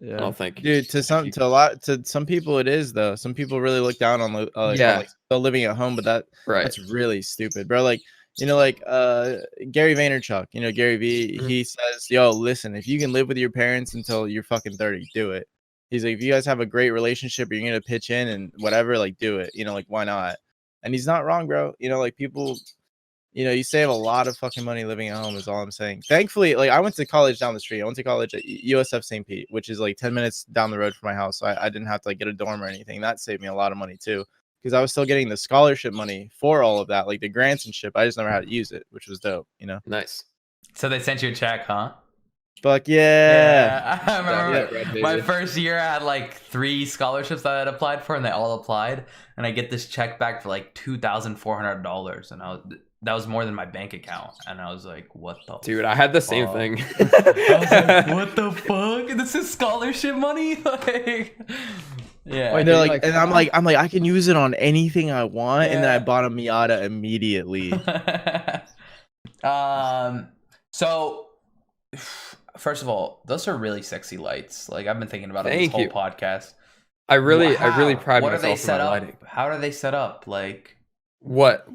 Yeah, I don't think, dude. To some people it is though. Some people really look down on on, like, living at home, but that's really stupid, bro. Like You know, like Gary Vaynerchuk, you know, Gary V, he says, yo, listen, if you can live with your parents until you're fucking 30, do it. He's like, if you guys have a great relationship, you're gonna pitch in and whatever, like do it. You know, like why not? And he's not wrong, bro. You know, like people, you know, you save a lot of fucking money living at home is all I'm saying. Thankfully, like I went to college down the street. I went to college at USF St. Pete, which is like 10 minutes down the road from my house. So I didn't have to like get a dorm or anything. That saved me a lot of money too. Because I was still getting the scholarship money for all of that, like the grants and shit. I just never had to use it, which was dope, you know? Nice. So they sent you a check, huh? Fuck yeah. I remember my first year I had like 3 scholarships that I had applied for and they all applied. And I get this check back for like $2,400. And that was more than my bank account. And I was like, what the Dude, I had the same thing. I was like, what the fuck? This is scholarship money? Like, yeah. And they're like, and I'm like, I can use it on anything I want. Yeah. And then I bought a Miata immediately. So first of all, those are really sexy lights. Like I've been thinking about it this whole podcast. I really pride myself. What are they set up? Lighting. How are they set up? Like what?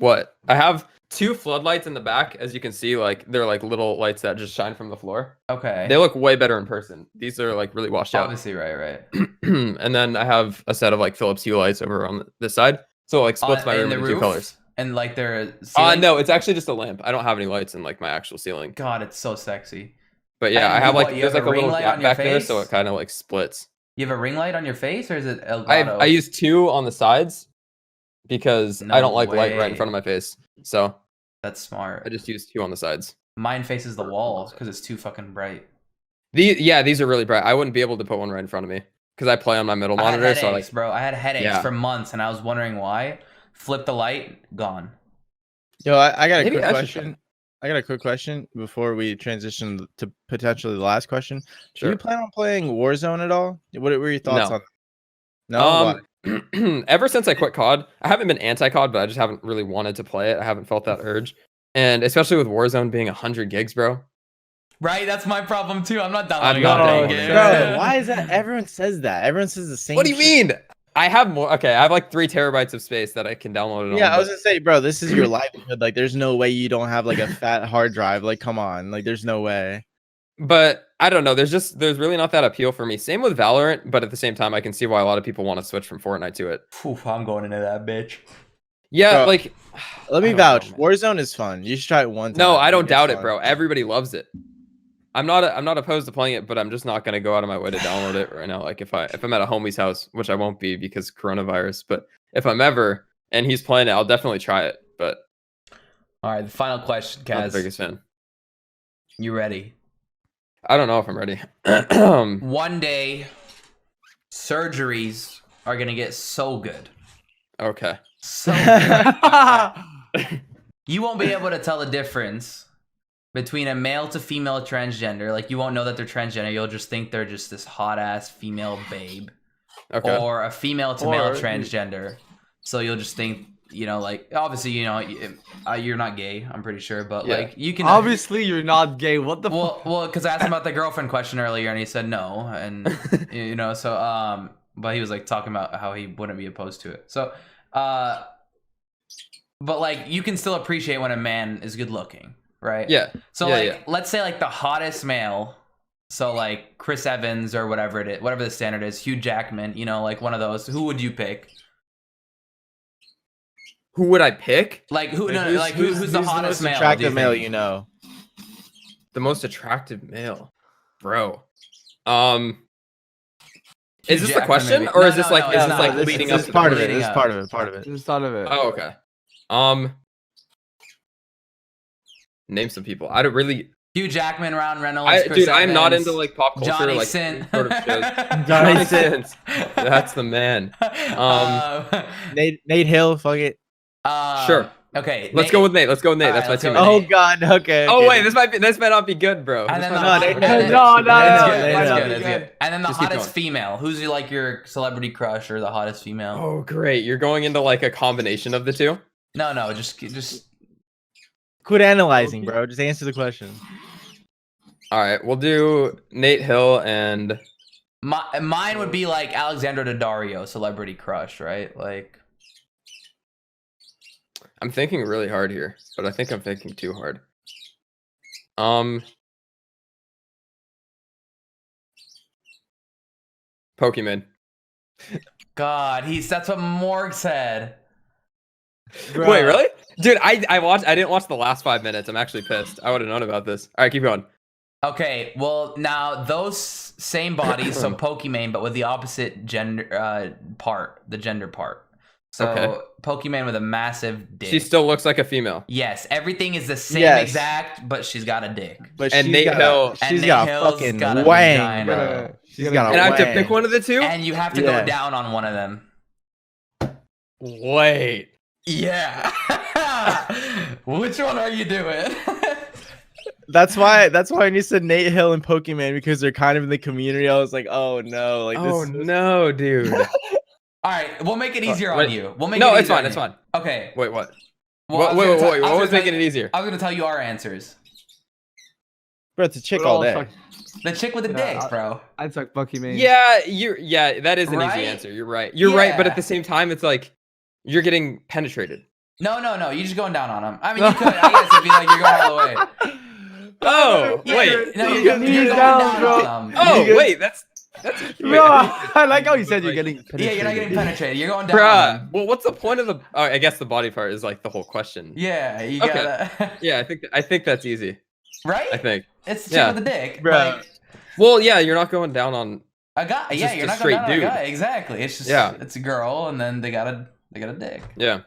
I have 2 floodlights in the back, as you can see. Like they're like little lights that just shine from the floor. Okay. They look way better in person. These are like really washed out. Obviously, right. And then I have a set of like Philips Hue lights over on this side, so it, like splits my room into 2 colors. And like they're no, it's actually just a lamp. I don't have any lights in like my actual ceiling. God, it's so sexy. But yeah, I have like there's like a little gap back there, so it kind of like splits. You have a ring light on your face, or is it Elgato? I use 2 on the sides because I don't like light right in front of my face. So that's smart. I just use 2 on the sides. Mine faces the wall because it's too fucking bright. These are really bright. I wouldn't be able to put one right in front of me because I play on my middle monitor. Headaches, so like, bro, I had headaches for months, and I was wondering why. Flip the light, gone. Yo, I got a quick question. I got a quick question before we transition to potentially the last question. Sure. Do you plan on playing Warzone at all? What were your thoughts on it? No. Ever since I quit COD, I haven't been anti-COD, but I just haven't really wanted to play it. I haven't felt that urge. And especially with Warzone being 100 gigs, bro. Right, that's my problem too. I'm not downloading games. Bro, why is that? Everyone says that. Everyone says the same. What do you mean? I have more. Okay, I have like 3 terabytes of space that I can download it on. Yeah, I was gonna say, bro, this is your livelihood. Like, there's no way you don't have like a fat hard drive. Like, come on, like, there's no way. But I don't know. There's really not that appeal for me. Same with Valorant, but at the same time, I can see why a lot of people want to switch from Fortnite to it. Oof, I'm going into that bitch. Yeah, bro, like, let me vouch. Warzone is fun. You should try it one time. No, I don't doubt it, bro. Everybody loves it. I'm not opposed to playing it, but I'm just not gonna go out of my way to download it right now. Like if I'm at a homie's house, which I won't be because coronavirus, but if I'm ever and he's playing it, I'll definitely try it. But all right, the final question, Kaz. Not the biggest fan. You ready? I don't know if I'm ready. One day, surgeries are gonna get so good. Okay. So good. You won't be able to tell the difference between a male to female transgender. Like, you won't know that they're transgender. You'll just think they're just this hot ass female babe. Okay. Or a female to male transgender. So you'll just think, you know, like, obviously, you know, you're not gay, I'm pretty sure, but like, you can. Obviously, you're not gay. What the Well, because I asked him about the girlfriend question earlier and he said no. And, you know, so, but he was like talking about how he wouldn't be opposed to it. So, but like, you can still appreciate when a man is good looking. Right. Yeah. So let's say like the hottest male, so like Chris Evans or whatever it is, whatever the standard is, Hugh Jackman, you know, like one of those. Who would you pick? Who would I pick? Like who? Who's the hottest male? Attractive male, you know. The most attractive male, bro. Is this the question, or is this like leading up? This is part of it. This is part of it. This is part of it. Oh, okay. Name some people. I don't really. Hugh Jackman, Ryan Reynolds, dude, I'm not into like pop culture, Johnny like Sins. sort of shows. Johnny Sins. That's the man. Nate Hill. Fuck it. Sure. Okay. Let's go with Nate. That's my team. Oh God. Okay. Oh wait, this might not be good, bro. And then That's good. And then the hottest female. Who's your celebrity crush or the hottest female? Oh great, you're going into like a combination of the two. No, just. Quit analyzing, bro. Just answer the question. All right, we'll do Nate Hill and mine would be like Alexandra Daddario, celebrity crush, right? Like, I'm thinking really hard here, but I think I'm thinking too hard. Pokemon. God, that's what Morg said. Bro. Wait, really? Dude, I didn't watch the last 5 minutes. I'm actually pissed. I would have known about this. All right, keep going. Okay, well, now those same bodies, so Pokemon, but with the opposite gender part, the gender part. So Pokemon with a massive dick. She still looks like a female. Yes, everything is the same exact, but she's got a dick. But Nate Hill, she's got a fucking wang, bro. She's got a and I have to pick one of the two? And you have to go down on one of them. Wait. Yeah. Which one are you doing? That's why when you said Nate Hill and Pokemon, because they're kind of in the community, I was like, oh no, like this. Oh no, dude. All right, we'll make it easier on you. We'll make no, it it's fine. It's fine. Okay. Wait, what? Well, wait. What was making it easier? I was gonna tell you our answers. Bro, it's a chick all day. The chick with the dick, bro. I'd suck Pokemon. Yeah, that is an easy answer. You're right. You're right, but at the same time, it's like you're getting penetrated. No. You're just going down on them. I mean, you could. I guess it'd be like you're going all the way. Oh, wait. No, you're going down on them. Oh, wait. That's. Bro, I like how you said you're getting penetrated. Yeah, you're not getting penetrated. You're going down on them. Well, what's the point of the... Oh, I guess the body part is like the whole question. Yeah, you gotta... Yeah, I think that's easy. Right? I think. It's the chick with the dick. Bro. Like, well, yeah, you're not going down on... A guy. Yeah, you're not going down on a guy. Exactly. It's just... It's a girl, and then they got a dick. Yeah.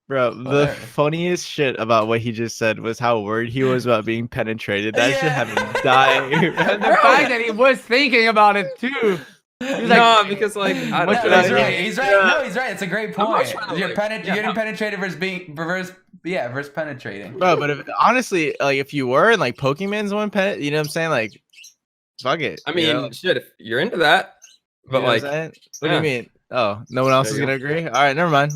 Bro, the funniest shit about what he just said was how worried he was about being penetrated. That should have him dying. And the fact that he was thinking about it too. He's like, because like I don't know. He's right. No, he's right. It's a great point. You're getting penetrated versus penetrating. Bro, but honestly, like if you were and like Pokemon's one you know what I'm saying? Like, fuck it. I mean, shit, if you're into that, but you know like, what do you mean? Oh, no one else is gonna agree. All right, never mind.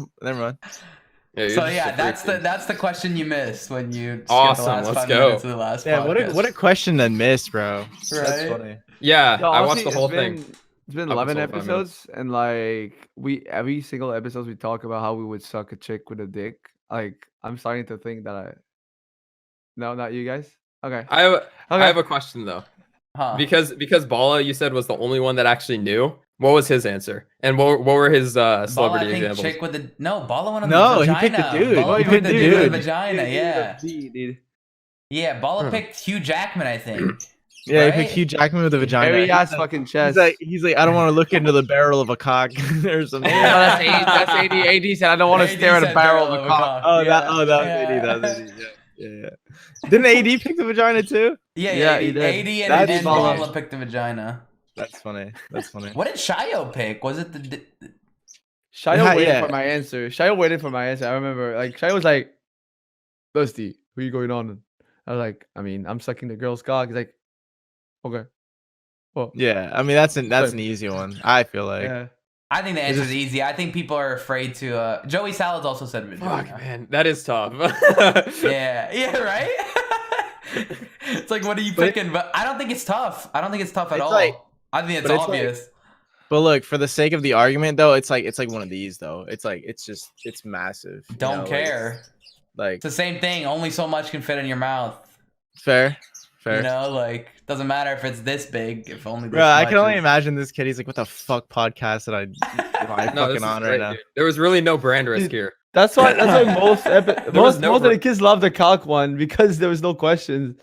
Yeah, so that's the question you missed when you awesome. The last Let's 5 go. minutes of the last podcast. What a question to miss, bro. Right? That's funny. Yeah, Yo, I honestly, watched the whole thing. It's been 11 episodes, and like every single episode we talk about how we would suck a chick with a dick. Like I'm starting to think that No, not you guys. Okay. I have a question though. Because Bala, you said, was the only one that actually knew. What was his answer? And what were his celebrity examples? Chick with the Bala went on the vagina. He picked the dude. Bala picked the dude with the vagina. Yeah. Yeah, Bala picked Hugh Jackman, I think. Yeah, he picked Hugh Jackman with a vagina. Hairy ass fucking chest. He's like, I don't want to look into the barrel of a cock or something. That's AD. AD said, I don't want to stare at a barrel of a cock. That was AD. Yeah. Didn't AD pick the vagina too? Yeah, he did. AD and Bala picked the vagina. That's funny. What did Shayo pick? Was it the... Shayo waited for my answer. I remember, like, Shayo was like, Dusty, who you going on? I was like, I mean, I'm sucking the girl's cock. He's like, okay. Well, yeah, I mean, that's an easy one. I feel like. Yeah. I think the answer is easy. I think people are afraid to... Joey Salads also said vagina. Fuck, man. That is tough. yeah, right? It's like, what are you picking? But I don't think it's tough. I don't think it's tough at all. I think it's obvious. But look, for the sake of the argument, though, it's like one of these, though. It's massive. Don't care. Like it's the same thing. Only so much can fit in your mouth. Fair. You know, like doesn't matter if it's this big. If only. Bro, I can only imagine this kid. He's like, "What the fuck podcast am I fucking on right now?" Dude. There was really no brand risk here. That's why most of the kids love the calc one because there was no questions.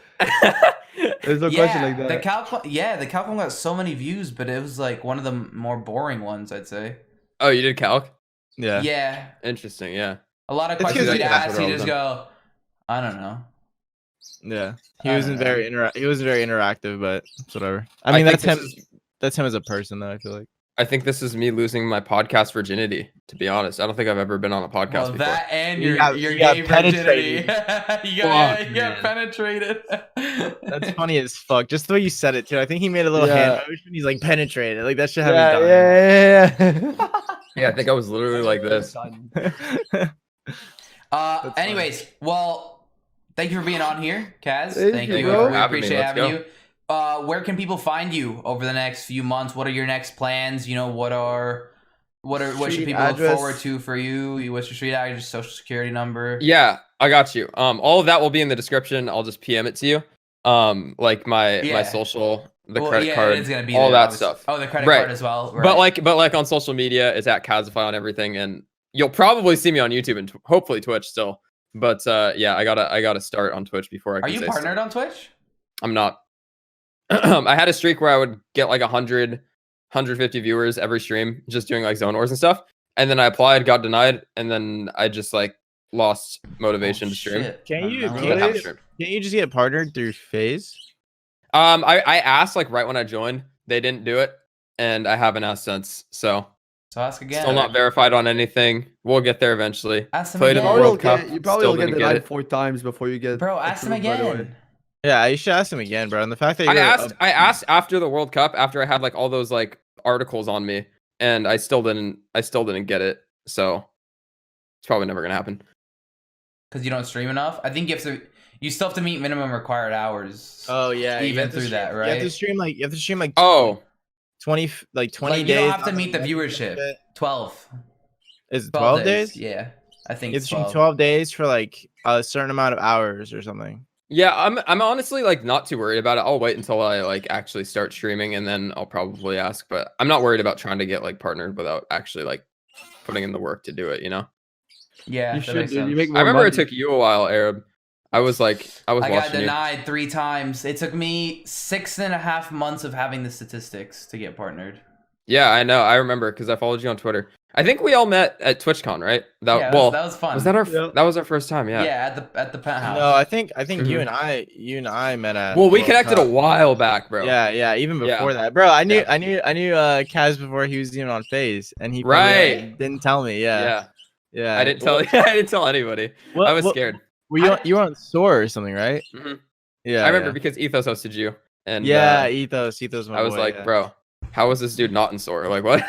There's no question like that. The calc one got so many views, but it was like one of the more boring ones, I'd say. Oh, you did calc? Yeah. Yeah. Interesting. Yeah. A lot of questions you'd ask, you just go, I don't know. Yeah, he wasn't very interactive, but it's whatever. I mean, that's him. That's him as a person, though. I feel like. I think this is me losing my podcast virginity. To be honest, I don't think I've ever been on a podcast before. That and your gay virginity. you got penetrated. That's funny as fuck. Just the way you said it too. I think he made a little hand motion. He's like penetrated. Like that should have me dying. Yeah. Yeah, I think I was literally like this. Anyways, well. Thank you for being on here, Kaz. Thank you. We appreciate having you. Where can people find you over the next few months? What are your next plans? You know, what are What should people look forward to for you? What's your street address, social security number? Yeah, I got you. All of that will be in the description. I'll just PM it to you. Like my social, the credit card, it's gonna be all there, that obviously. stuff. Oh, the credit card as well. Right. But like on social media, it's at Kazify on everything, and you'll probably see me on YouTube and hopefully Twitch still. But yeah, I gotta start on Twitch before I can. Are you partnered on Twitch? I'm not. I had a streak where I would get like 100, 150 viewers every stream, just doing like zone wars and stuff. And then I applied, got denied, and then I just like lost motivation to stream. Can you just get partnered through FaZe? I asked like right when I joined, they didn't do it, and I haven't asked since. So ask again. Still not verified on anything. We'll get there eventually. Ask them Played again. in the World Cup. You probably will get denied 4 times before you get. Bro, ask them again. Yeah, you should ask him again, bro. And the fact that I asked after the World Cup, after I had like all those like articles on me, and I still didn't get it. So it's probably never gonna happen. Because you don't stream enough. I think you still have to meet minimum required hours. Oh yeah, even through that, right? You have to stream like 20 days. You don't have to meet the viewership. 12. Is it 12 days? Yeah, I think it's 12 days for like a certain amount of hours or something. Yeah, I'm honestly like not too worried about it. I'll wait until I like actually start streaming, and then I'll probably ask. But I'm not worried about trying to get like partnered without actually like putting in the work to do it. You know? Yeah, you should. Dude. You make I remember it took you a while, Arab. I got denied 3 times. It took me 6.5 months of having the statistics to get partnered. Yeah, I know. I remember because I followed you on Twitter. I think we all met at TwitchCon, right? That was fun. Was that that was our first time? Yeah. Yeah, at the penthouse. No, I think you and I met at. Well, we connected a while back, bro. Yeah, even before that, bro. I knew Kaz before he was even on FaZe, and he didn't tell me. Yeah. I didn't tell. I didn't tell anybody. I was scared. You were on SOAR or something, right? Mm-hmm. Yeah, I remember because Ethos hosted you, and Ethos. My I was like, bro, how was this dude not in SOAR? Like what?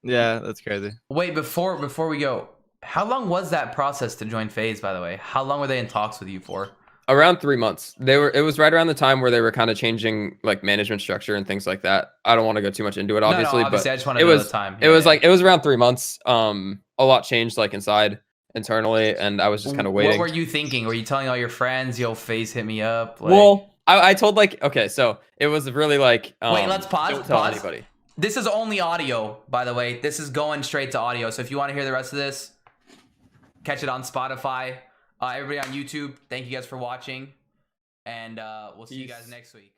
Yeah, that's crazy. Wait, before we go, how long was that process to join FaZe? By the way, how long were they in talks with you for? Around 3 months. It was right around the time where they were kind of changing like management structure and things like that. I don't want to go too much into it, obviously, but I just want to know the time. It was around 3 months. A lot changed like internally, and I was just kind of waiting. What were you thinking? Were you telling all your friends, "Yo, FaZe hit me up"? Like... Well, I told like, okay, so it was really like. Wait, let's pause. Don't tell anybody. This is only audio, by the way. This is going straight to audio. So if you want to hear the rest of this, catch it on Spotify. Everybody on YouTube, thank you guys for watching, and we'll see you guys next week.